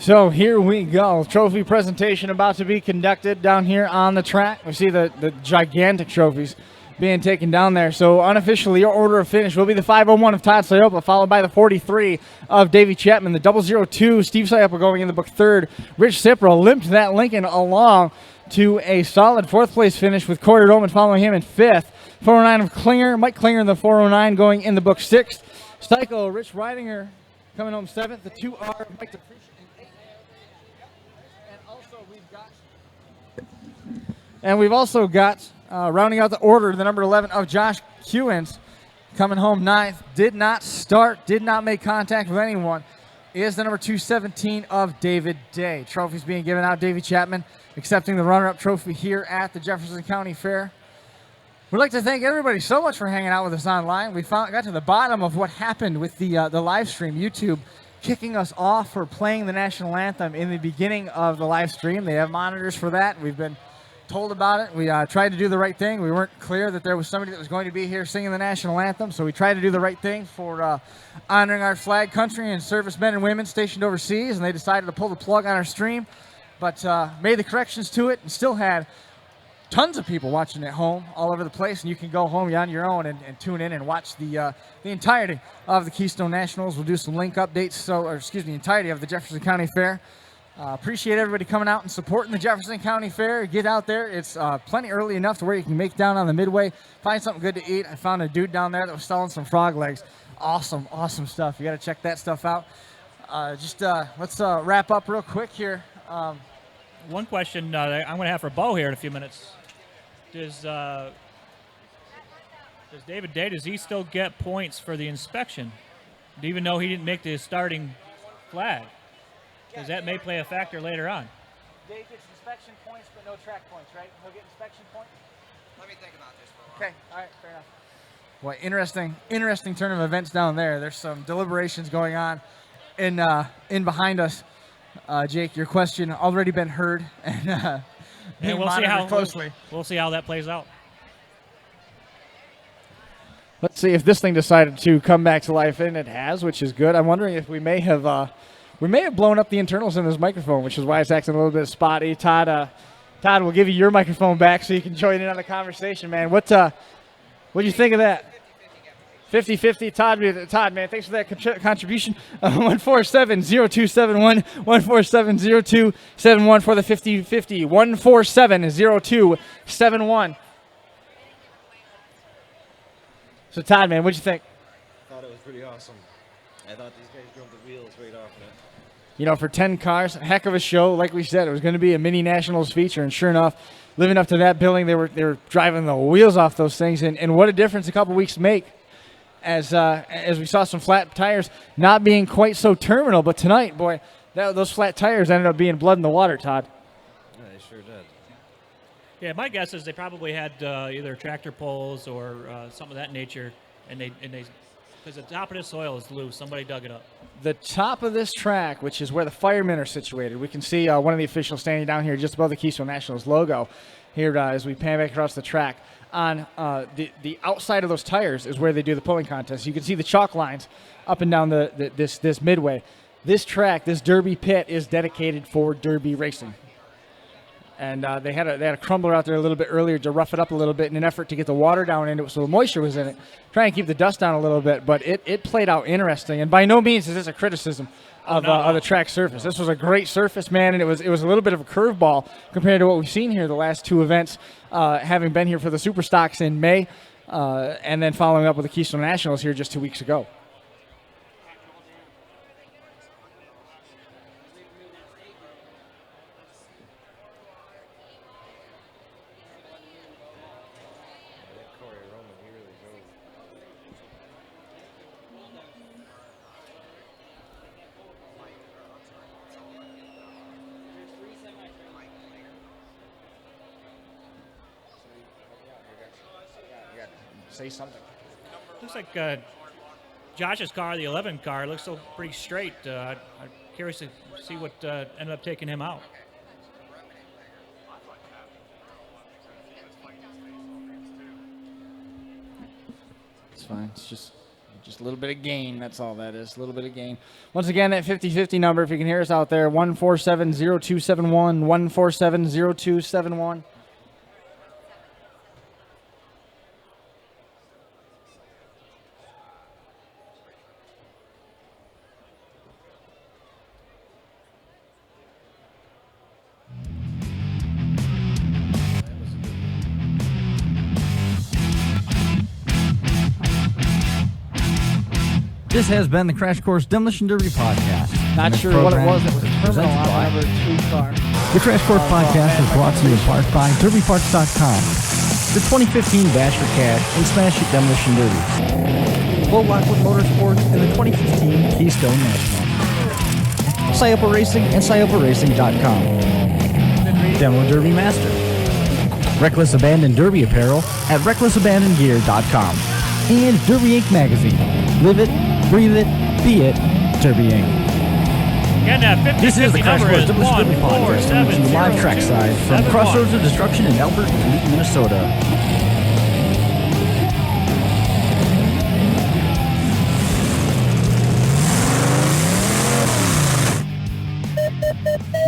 So here we go. Trophy presentation about to be conducted down here on the track. We see the gigantic trophies being taken down there. So unofficially, your order of finish will be the 501 of Todd Sayopa, followed by the 43 of Davey Chapman. The 002, Steve Sayopa going in the book third. Rich Cipra limped that Lincoln along to a solid fourth place finish with Corey Roman following him in fifth. 409 of Klinger, Mike Klinger in the 409 going in the book sixth. Psycho, Rich Ridinger coming home seventh. The 2R, Mike DePriest. And we've also got, rounding out the order, the number 11 of Josh Hewins coming home ninth. Did not start, did not make contact with anyone. Is the number 217 of David Day. Trophies being given out. Davey Chapman accepting the runner-up trophy here at the Jefferson County Fair. We'd like to thank everybody so much for hanging out with us online. We got to the bottom of what happened with the live stream. YouTube kicking us off for playing the national anthem in the beginning of the live stream. They have monitors for that. We've been told about it. We tried to do the right thing. We weren't clear that there was somebody that was going to be here singing the national anthem, so we tried to do the right thing for honoring our flag country and servicemen and women stationed overseas, and they decided to pull the plug on our stream, but made the corrections to it and still had tons of people watching at home all over the place, and you can go home on your own and tune in and watch the entirety of the Keystone Nationals. We'll do some link updates, the entirety of the Jefferson County Fair. Appreciate everybody coming out and supporting the Jefferson County Fair. Get out there. It's plenty early enough to where you can make down on the midway, find something good to eat. I found a dude down there that was selling some frog legs. Awesome, awesome stuff. You got to check that stuff out. Let's wrap up real quick here. One question I'm going to have for Bo here in a few minutes. Does David Day, does he still get points for the inspection? Even though he didn't make the starting flag? Because that may play a factor later on. Dave gets inspection points, but no track points, right? He'll get inspection points? Let me think about this for a while. Okay, all right, fair enough. Boy, interesting turn of events down there. There's some deliberations going on in behind us. Jake, your question already been heard and being monitored closely. We'll see how that plays out. Let's see if this thing decided to come back to life, and it has, which is good. I'm wondering if we may have blown up the internals in this microphone, which is why it's acting a little bit spotty. Todd, we'll give you your microphone back so you can join in on the conversation, man. What do you think of that? 50-50. Todd, man, thanks for that contribution. 147-0271, 147-0271 for the 50-50, 147-0271. So, Todd, man, what'd you think? I thought it was pretty awesome. I thought these guys drove the wheels right off of it. You know, for 10 cars, a heck of a show. Like we said, it was going to be a mini nationals feature, and sure enough, living up to that billing, they were driving the wheels off those things, and what a difference a couple weeks make. As we saw some flat tires not being quite so terminal, but tonight, boy, those flat tires ended up being blood in the water, Todd. Yeah, they sure did. Yeah, my guess is they probably had either tractor poles or something of that nature, and they because the top of this soil is loose. Somebody dug it up. The top of this track, which is where the firemen are situated, we can see one of the officials standing down here just above the Keystone Nationals logo here as we pan back across the track. On the outside of those tires is where they do the pulling contest. You can see the chalk lines up and down this midway. This track, this Derby pit, is dedicated for Derby racing. And they had a crumbler out there a little bit earlier to rough it up a little bit in an effort to get the water down into it so the moisture was in it. Try and keep the dust down a little bit, but it played out interesting. And by no means is this a criticism of the track surface. This was a great surface, man, and it was a little bit of a curveball compared to what we've seen here the last two events, having been here for the Super Stocks in May, and then following up with the Keystone Nationals here just 2 weeks ago. Say something. Looks like Josh's car, the 11 car, looks so pretty straight. I'm curious to see what ended up taking him out. It's fine. It's just Just a little bit of gain. That's all that is. A little bit of gain. Once again, that 50-50 number, if you can hear us out there, 147-0271, 147-0271. This has been the Crash Course Demolition Derby podcast. Not This sure what it program was that was is terminal presented on by- the number 2 car. The Crash Course podcast is brought to you in part by DerbyParts.com, the 2015 Bash for Cash and Smash It Demolition Derbies, Full Lockwood Motorsports, and the 2015 Keystone National. Syopa Racing and SyopaRacing.com. Demo Derby Master. Reckless Abandon Derby Apparel at RecklessAbandonGear.com. And Derby Inc. Magazine. Live it, breathe it, be it, Derby Inc. Again, that 50 This is the Crash number Course is Demolition Derby podcast coming to you live trackside from 1470271. Crossroads of Destruction in Albert, Minnesota.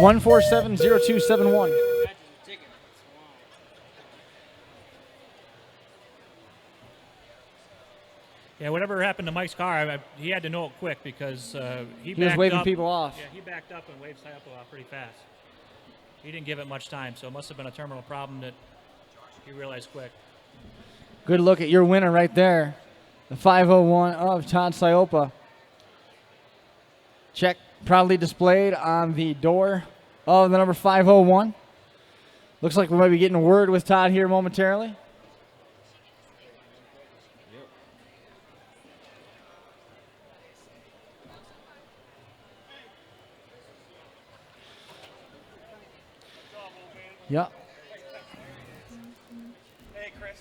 One 147-0271. Yeah, whatever happened to Mike's car, he had to know it quick because he was backed waving up. people off. Yeah, he backed up and waved Syopa off pretty fast. He didn't give it much time, so it must have been a terminal problem that he realized quick. Good look at your winner right there. The 501 of Todd Syopa. Check proudly displayed on the door of the number 501. Looks like we might be getting a word with Todd here momentarily. Yeah. Hey, Chris.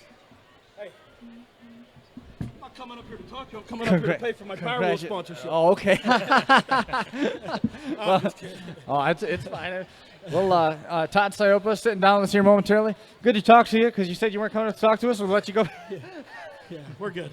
Hey. I'm not coming up here to talk to you. I'm coming up here to pay for my Powerwheel sponsorship. Oh, okay. It's fine. Well, Todd Syopa sitting down with us here momentarily. Good to talk to you because you said you weren't coming to talk to us. We'll let you go. Yeah, we're good.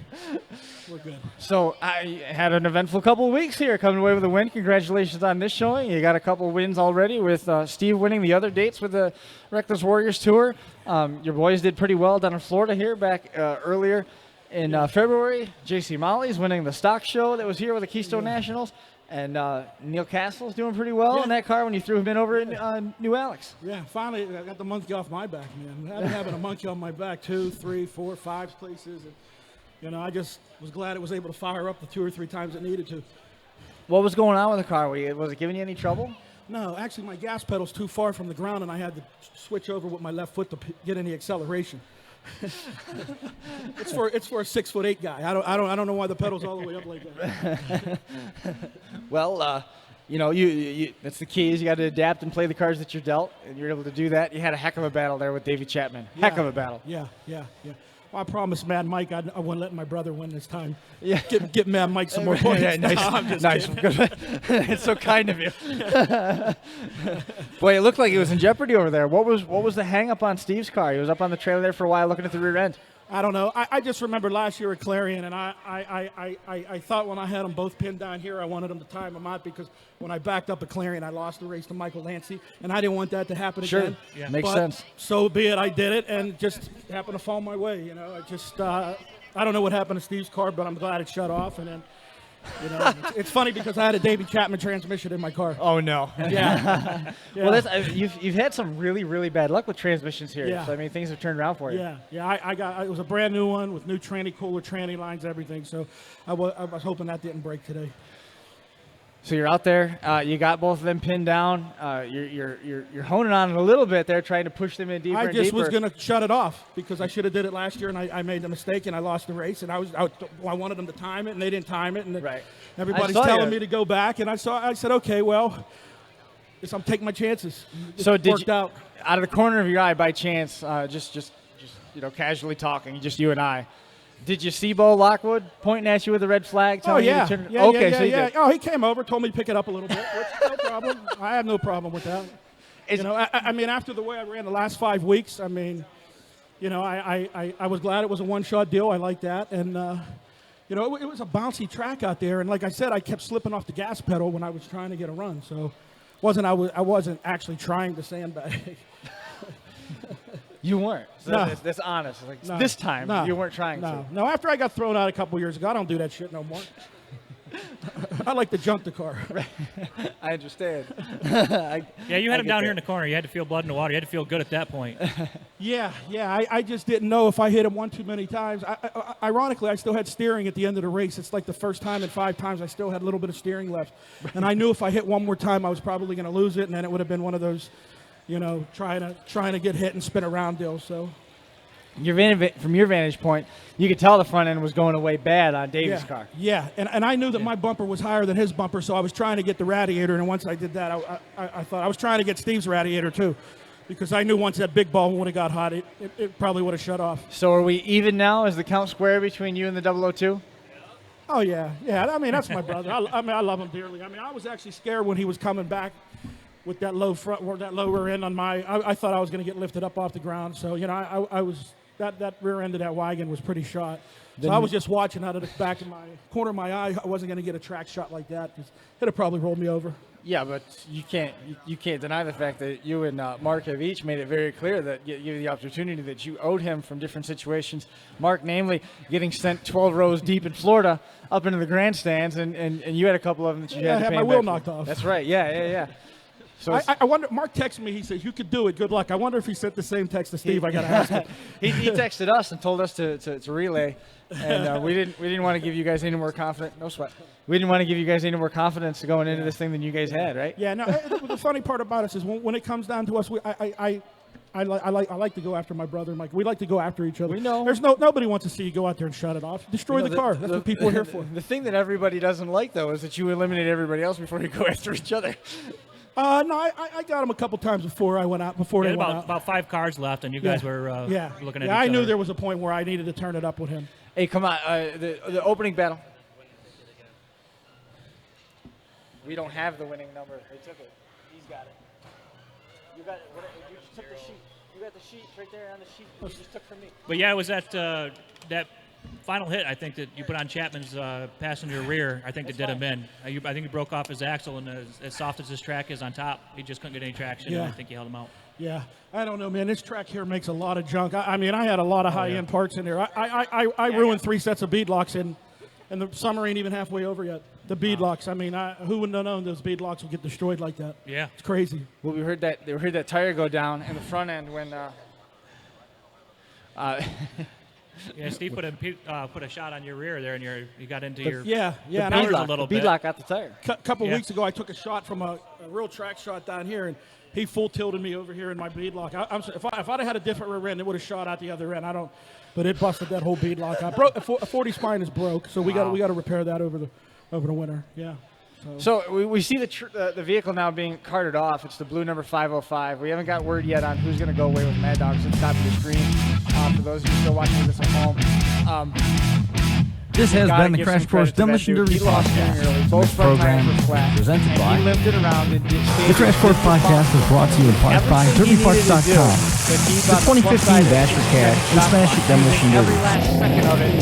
We're good. So I had an eventful couple of weeks here, coming away with a win. Congratulations on this showing. You got a couple of wins already with Steve winning the other dates with the Wreckless Warriors Tour. Your boys did pretty well down in Florida here back earlier in February. JC Molly's winning the stock show that was here with the Keystone Nationals. And Neil Castle's doing pretty well in that car when you threw him in over in New Alex. Yeah, finally I got the monkey off my back, man. I've been having a monkey on my back 2, 3, 4, 5 places. And, you know, I just was glad it was able to fire up the 2 or 3 times it needed to. What was going on with the car? Was it giving you any trouble? No, actually my gas pedal's too far from the ground, and I had to switch over with my left foot to get any acceleration. It's for a 6'8" guy. I don't know why the pedal's all the way up like that. Well, you know, you that's the key is you got to adapt and play the cards that you're dealt, and you're able to do that. You had a heck of a battle there with Davey Chapman. Heck of a battle. Yeah. Well, I promised Mad Mike I wouldn't let my brother win this time. Yeah. Get Mad Mike some more points. Yeah, nice. No, I'm just nice. kidding. It's so kind of you. Boy, it looked like he was in jeopardy over there. What was the hang up on Steve's car? He was up on the trailer there for a while looking at the rear end. I don't know. I just remember last year at Clarion, and I thought when I had them both pinned down here, I wanted them to time them out because when I backed up at Clarion, I lost the race to Michael Lancey, and I didn't want that to happen again. Yeah. Makes But sense. So be it. I did it, and just happened to fall my way. You know, I don't know what happened to Steve's car, but I'm glad it shut off. And then, you know, it's funny because I had a Davey Chapman transmission in my car. Oh no. Yeah. Well, you've had some really, really bad luck with transmissions here. Yeah. So I mean, things have turned around for you. Yeah. It was a brand new one with new tranny cooler, tranny lines, everything. So I was hoping that didn't break today. So you're out there. You got both of them pinned down. You're honing on it a little bit there, trying to push them in deeper I and just deeper. was going to shut it off because I should have did it last year, and I made the mistake, and I lost the race. And I wanted them to time it, and they didn't time it. And Right. everybody's I saw telling you. me to go back, and I said, okay, well, I'm taking my chances. So It did worked you, out. out of the corner of your eye, by chance, just you know, casually talking, just you and I, did you see Bo Lockwood pointing at you with a red flag? Oh, telling you yeah. to turn? Yeah, Okay, yeah, so you yeah. did. Oh, he came over, told me to pick it up a little bit, which no problem. I have no problem with that. You know, I mean, after the way I ran the last 5 weeks, I mean, you know, I was glad it was a one-shot deal. I like that. And, you know, it was a bouncy track out there, and like I said, I kept slipping off the gas pedal when I was trying to get a run. So, I wasn't actually trying to sandbag. You weren't. So No. that's honest. Like No. this time, No. you weren't trying No, to. no. After I got thrown out a couple years ago, I don't do that shit no more. I like to jump the car. I understand. Yeah, you had him get down here that. in the corner. You had to feel blood in the water. You had to feel good at that point. Yeah. I just didn't know if I hit him one too many times. Ironically, I still had steering at the end of the race. It's like the first time in 5 times I still had a little bit of steering left. And I knew if I hit one more time, I was probably going to lose it, and then it would have been one of those, you know, trying to get hit and spin around deals. So. From your vantage point, you could tell the front end was going away bad on Davy's car. Yeah, and I knew that my bumper was higher than his bumper, so I was trying to get the radiator, and once I did that, I thought I was trying to get Steve's radiator too, because I knew once that big ball would have got hot, it probably would have shut off. So are we even now? Is the count square between you and the 002? Oh, yeah. I mean, that's my brother. I love him dearly. I mean, I was actually scared when he was coming back with that low front, or that low rear end on I thought I was going to get lifted up off the ground, so, you know, I was... That rear end of that wagon was pretty shot. So I was just watching out of the back of my corner of my eye. I wasn't going to get a track shot like that, because it would probably rolled me over. Yeah, but you can't deny the fact that you and Mark have each made it very clear that you the opportunity that you owed him from different situations. Mark, namely, getting sent 12 rows deep in Florida up into the grandstands, and you had a couple of them that you had to I had pay my him wheel back for. knocked off. That's right. Yeah. So I wonder. Mark texted me. He said, "You could do it. Good luck." I wonder if he sent the same text to Steve. I got to ask him. he texted us and told us to relay, and we didn't want to give you guys any more confidence. No sweat. We didn't want to give you guys any more confidence going into this thing than you guys had, right? Yeah. No. The funny part about us is when it comes down to us, I like to go after my brother, Mike. We like to go after each other. We know. There's nobody wants to see you go out there and shut it off. Destroy the car. That's what people are here for. The thing that everybody doesn't like, though, is that you eliminate everybody else before you go after each other. No, I got him a couple times before I went out. Before You they had went out. about 5 cars left, and you guys were looking at each I knew other. there was a point where I needed to turn it up with him. Hey, come on. The opening battle. We don't have the winning number. They took it. He's got it. You got it. You just took the sheet. You got the sheet right there on the sheet. You just took from me. But yeah, it was that final hit, I think, that you put on Chapman's passenger rear, I think that did him in. I think he broke off his axle, and as soft as this track is on top, he just couldn't get any traction, and I think he held him out. Yeah, I don't know, man. This track here makes a lot of junk. I mean, I had a lot of high-end parts in there. I ruined 3 sets of bead locks, and the summer ain't even halfway over yet. The bead locks. I mean, who wouldn't have known those bead locks would get destroyed like that? Yeah, it's crazy. Well, we heard that tire go down in the front end when. Yeah, Steve put a shot on your rear there, and you got into your yeah. The And bead lock, a little the bead bit. lock got the tire. couple weeks ago, I took a shot from a real track shot down here, and he full tilted me over here in my bead lock. If I'd have had a different rear end, it would have shot out the other end. But it busted that whole bead lock out. A 40 spine is broke, so we got to repair that over the winter. Yeah. So we see the vehicle now being carted off. It's the blue number 505. We haven't got word yet on who's going to go away with Mad Dogs at the top of the screen. For those of you still watching this at home. This has been the Crash Course Demolition Derby podcast. This program is presented by the Crash Course podcast is brought to you in part by DerbyParts.com. The 2015 Bash for Cash and Smash It Demolition Derby.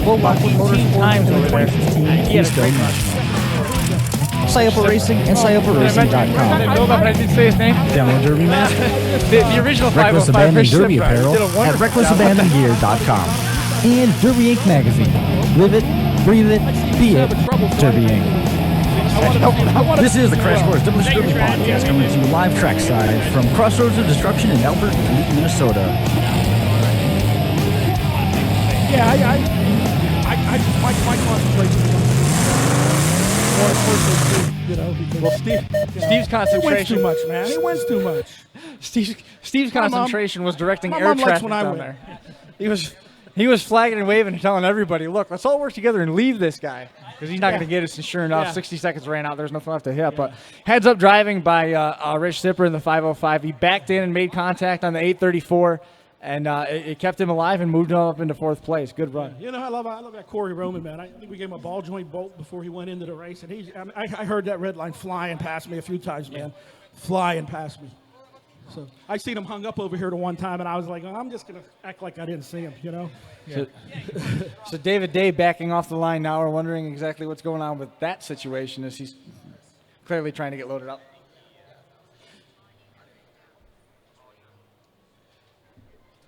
Full Lock with Motorsports and the 2015 Keystone National. Scioppa Racing and ScioppaRacing.com. I did say his name. Demo Derby Master. The original Reckless 505 Abandon race Derby driver. apparel Did a at wonderful RecklessAbandonGear.com. And Derby Inc. magazine. Live it, breathe it, be it, Derby Inc. This is the Crash Course Demolition Derby podcast coming to you live trackside from Crossroads of Destruction in Albert, Minnesota. Yeah, my concentration. Steve's concentration. He wins too much, man. He wins too much. Steve's concentration was directing my air mom likes traffic when I down win. there. He was flagging and waving and telling everybody, look, let's all work together and leave this guy because he's not going to get us. And sure enough, 60 seconds ran out. There's nothing left to hit. But heads up driving by Rich Zipper in the 505. He backed in and made contact on the 834. And it kept him alive and moved him up into 4th place. Good run. You know, I love that Corey Roman, man. I think we gave him a ball joint bolt before he went into the race, and I heard that red line flying past me a few times, man. Flying past me. So I seen him hung up over here to one time, and I was like, oh, I'm just gonna act like I didn't see him, you know. So David Day backing off the line now. We're wondering exactly what's going on with that situation as he's clearly trying to get loaded up.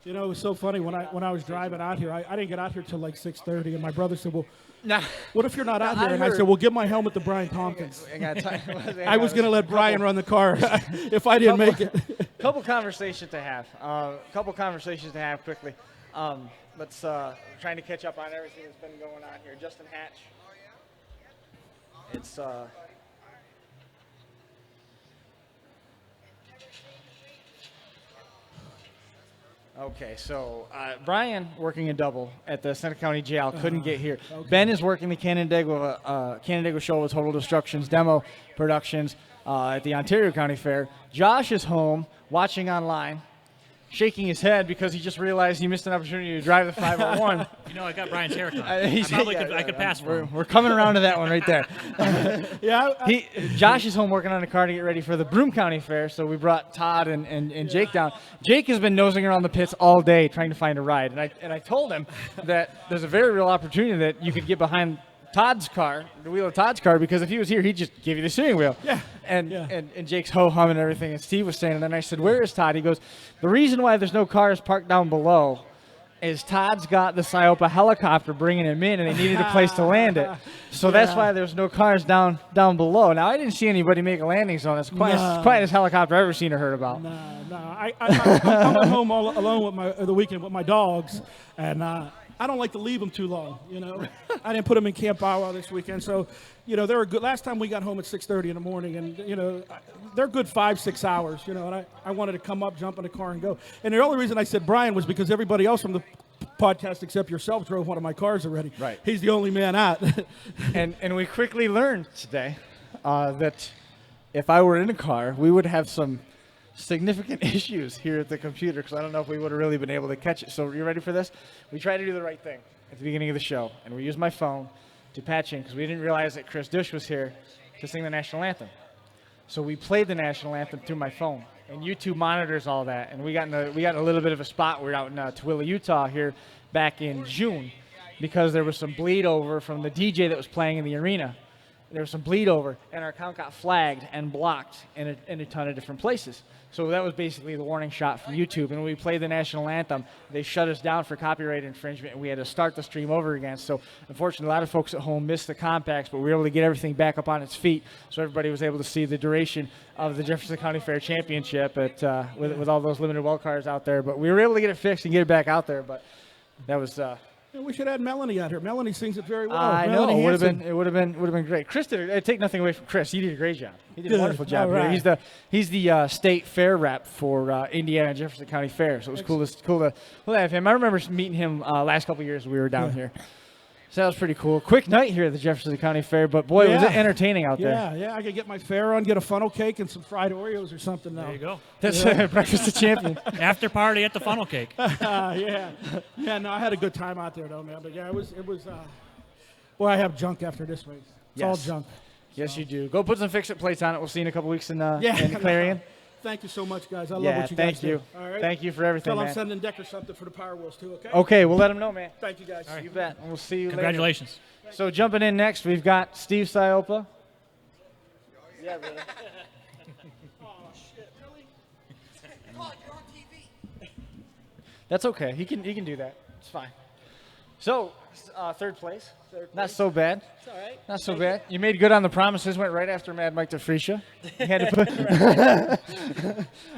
You know, it was so funny when I was driving out here. I didn't get out here till like 6:30, and my brother said, "Well, Nah, what if you're not out I here?" And I heard- said, "Well, give my helmet to Brian Tompkins." I I was gonna let Brian run the car if I didn't make it. Couple conversations to have. Quickly. Let's trying to catch up on everything that's been going on here. Justin Hatch. It's okay. So Brian working a double at the Seneca County Jail couldn't get here. Okay. Ben is working the Canandaigua show with Total Destructions demo productions at the Ontario County Fair. Josh is home watching online, shaking his head because he just realized he missed an opportunity to drive the 501. You know, I got Brian's haircut. I could pass for him. We're coming around to that one right there. Yeah, Josh is home working on a car to get ready for the Broome County Fair, so we brought Todd and Jake down. Jake has been nosing around the pits all day trying to find a ride, and I told him that there's a very real opportunity that you could get behind Todd's car, the wheel of Todd's car, because if he was here, he'd just give you the steering wheel. Yeah. And Jake's ho-hum and everything, and Steve was saying, and then I said, where is Todd? He goes, the reason why there's no cars parked down below is Todd's got the Syopa helicopter bringing him in, and they needed a place to land it. So that's why there's no cars down below. Now, I didn't see anybody make a landing zone. It's quite as helicopter I've ever seen or heard about. No. I'm at home all alone with the weekend with my dogs, and I don't like to leave them too long. You know, I didn't put them in Camp Bow this weekend, so you know they were good. Last time we got home at 6:30 in the morning, and you know they're good 5-6 hours. You know, and I wanted to come up, jump in the car, and go. And the only reason I said Brian was because everybody else from the podcast except yourself drove one of my cars already. Right. He's the only man out. And we quickly learned today that if I were in a car, we would have some significant issues here at the computer because I don't know if we would have really been able to catch it. So you ready for this? We tried to do the right thing at the beginning of the show, and we used my phone to patch in because we didn't realize that Chris Dush was here to sing the national anthem. So we played the national anthem through my phone, and YouTube monitors all that. And we got in a little bit of a spot. We were out in Tooele, Utah here back in June because there was some bleed over from the DJ that was playing in the arena. There was some bleed over, and our account got flagged and blocked in a ton of different places. So that was basically the warning shot from YouTube. And when we played the national anthem, they shut us down for copyright infringement, and we had to start the stream over again. So unfortunately, a lot of folks at home missed the compacts, but we were able to get everything back up on its feet, so everybody was able to see the duration of the Jefferson County Fair Championship with all those limited well cars out there. But we were able to get it fixed and get it back out there. But that was. We should add Melanie out here. Melanie sings it very well. I know Melanie it would have been great. Chris did. I take nothing away from Chris. He did a great job. He did a wonderful job. All right. He's the state fair rep for Indiana and Jefferson County Fair. So it was cool to have him. I remember meeting him last couple of years we were down here. So that was pretty cool. Quick night here at the Jefferson County Fair, but boy, was it entertaining out there. Yeah. I could get my fare on, get a funnel cake and some fried Oreos or something now. There you go. That's breakfast of champions. After party at the funnel cake. Yeah. No, I had a good time out there though, man. But yeah, it was. Boy, I have junk after this race. It's all junk. Yes, you do. Go put some fix-it plates on it. We'll see you in a couple weeks in Yeah. Clarion. Thank you so much, guys. I love Yeah, what you thank guys you. do. All right. Thank you for everything, Tell I'm man. sending Decker something for the Power Wheels too. Okay. Okay, we'll let him know, man. Thank you, guys. You bet. And we'll see you Congratulations. later. So jumping in next, we've got Steve Syopa. Yeah, really. Oh shit! Really? God, you're on TV. That's okay. He can do that. It's fine. So, third place. Not so bad. It's all right. Not so bad. You made good on the promises. Went right after Mad Mike DeFreesia. You had to put.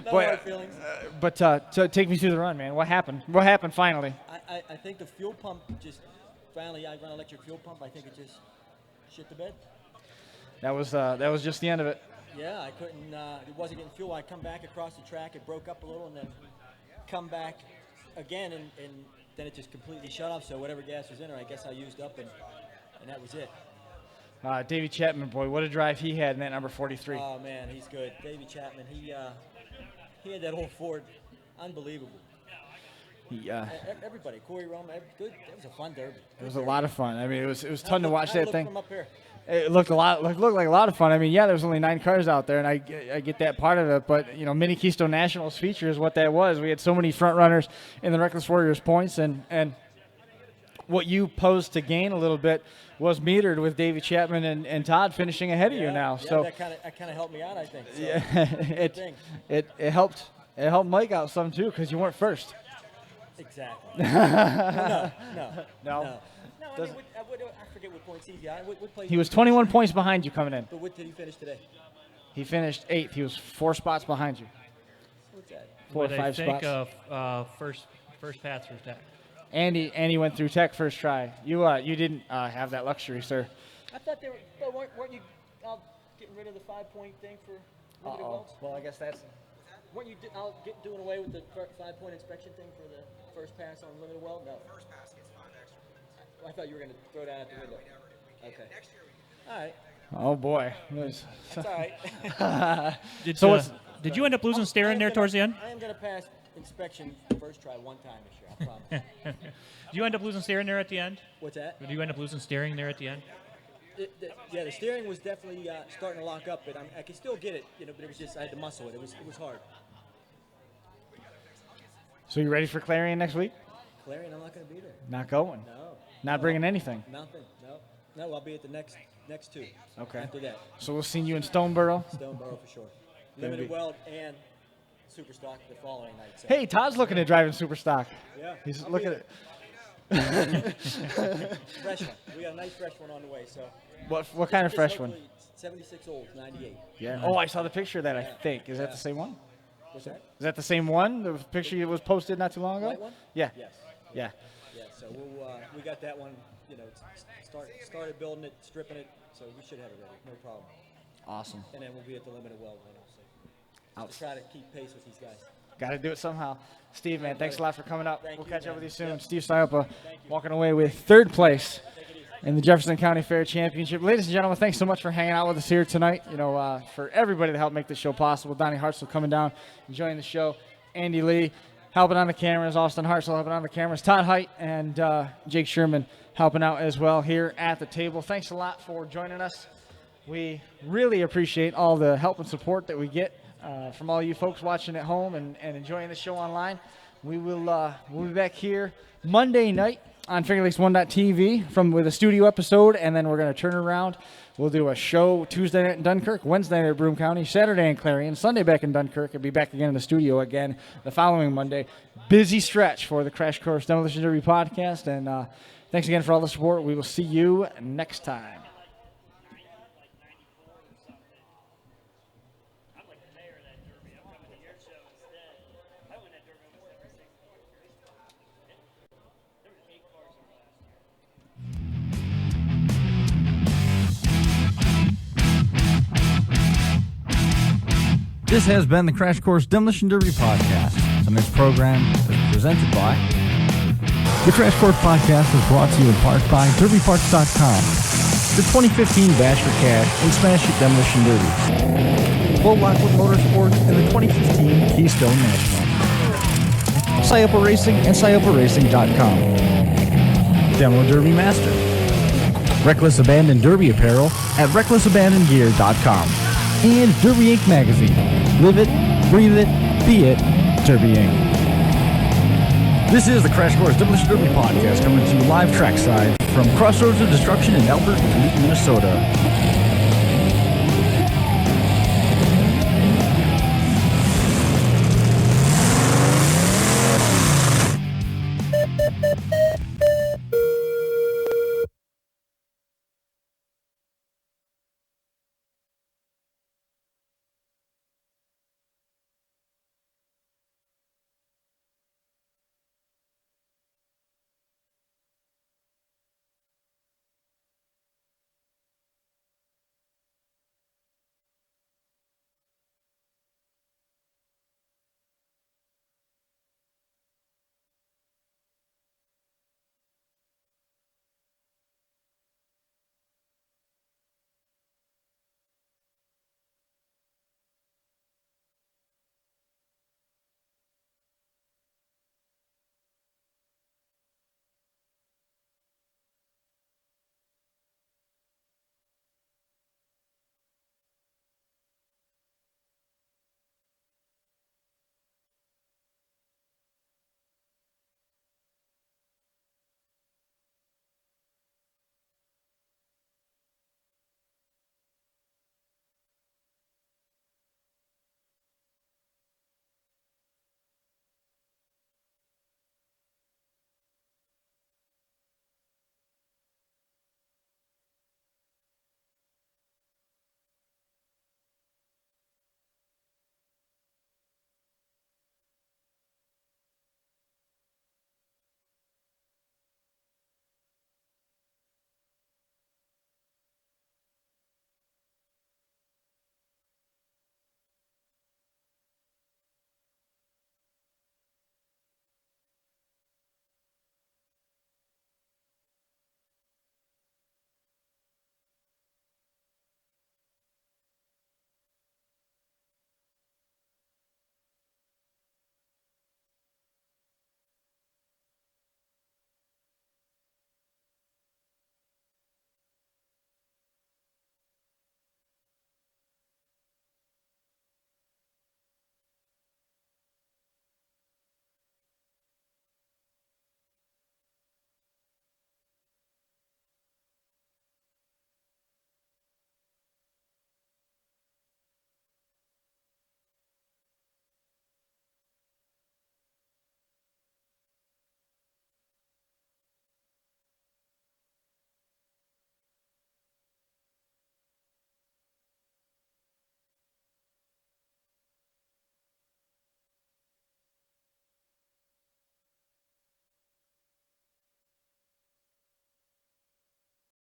No Boy, hard feelings. But so take me through the run, man. What happened? What happened finally? I think the fuel pump just finally. I run an electric fuel pump. I think it just shit the bed. That was just the end of it. Yeah, I couldn't. It wasn't getting fuel. I come back across the track. It broke up a little, and then come back again, and then it just completely shut off. So whatever gas was in there, I guess I used up, and that was it. Davey Chapman, boy, what a drive he had in that number 43. Oh man, he's good. Davey Chapman. He had that whole Ford, unbelievable. Yeah. Everybody, Corey Roman, good. It was a fun derby. It was a lot of fun. I mean, it was fun to watch that thing. From up here? It looked like a lot of fun. I mean, yeah, there was only 9 cars out there, and I get that part of it. But Mini Keystone Nationals feature is what that was. We had so many front runners in the Wreckless Warriors points, and what you posed to gain a little bit was metered with Davey Chapman and Todd finishing ahead of you now. Yeah, so that kind of helped me out, I think. So yeah, it helped Mike out some too because you weren't first. Exactly. No. I forget what points he got. What place? He was 21 points behind you coming in. But what did he finish today? He finished 8th. He was 4 spots behind you. What's that? 4 or 5 spots. First pass for tech. Andy went through tech first try. You didn't have that luxury, sir. I thought weren't you getting rid of the 5-point thing for limited welds? Well, I guess that's. Weren't you doing away with the 5-point inspection thing for the first pass on limited weld? No. First pass gets 5 extra points. I thought you were going to throw that out the window. Okay. Next year we can. All right. Oh boy. That's all right. Did you end up losing steering there towards the end? I am going to pass inspection first try one time this year. I promise. Did you end up losing steering there at the end? What's that? Did you end up losing steering there at the end? The steering was definitely starting to lock up, but I could still get it, but it was just I had to muscle it. It was hard. So you ready for Clarion next week? Clarion, I'm not going to be there. Not going. No. Not bringing anything. Nothing. No. I'll be at the next 2. Okay. After that. So we'll see you in Stoneboro. Stoneboro for sure. Limited weld and super stock the following night. So. Hey, Todd's looking at driving super stock. Yeah. He's looking at. Fresh one. We got a nice fresh one on the way. So. What kind of fresh one? 76 old, 98. Yeah. Oh, I saw the picture of that. I think is that the same one? What's that? Is that the same one? The picture that was posted not too long ago? White one? Yeah. Yes. Yeah. Yeah. So we got that one. Started building it, stripping it. So we should have it ready. No problem. Awesome. And then we'll be at the limited weld one also. To try to keep pace with these guys. Got to do it somehow. Steve, man, thanks a lot for coming up. Thank we'll you, catch man. up with you soon. Yep. Steve Stiopa walking away with 3rd place in the Jefferson County Fair Championship. Ladies and gentlemen, thanks so much for hanging out with us here tonight. For everybody to help make this show possible. Donnie Hartzell coming down, enjoying the show. Andy Lee helping on the cameras. Austin Hartzell helping on the cameras. Todd Height and Jake Sherman helping out as well here at the table. Thanks a lot for joining us. We really appreciate all the help and support that we get from all you folks watching at home and enjoying the show online. We'll be back here Monday night on FingerLakes1.tv with a studio episode, and then we're going to turn around. We'll do a show Tuesday night in Dunkirk, Wednesday night at Broome County, Saturday in Clarion, Sunday back in Dunkirk, and be back again in the studio again the following Monday. Busy stretch for the Crash Course Demolition Derby podcast, and thanks again for all the support. We will see you next time. This has been the Crash Course Demolition Derby podcast. Tonight's program is presented by... The Crash Course podcast is brought to you in part by DerbyParts.com, the 2015 Bash for Cash and Smash It Demolition Derby, Weld Motorsports, and the 2015 Keystone National. Scioppa Racing and ScioppaRacing.com. Demo Derby Master. Reckless Abandon Derby Apparel at RecklessAbandonGear.com. And Derby Inc. Magazine. Live it, breathe it, be it, Derby Inc. This is the Crash Course Demolition Derby podcast coming to you live trackside from Crossroads of Destruction in Albert, Minnesota.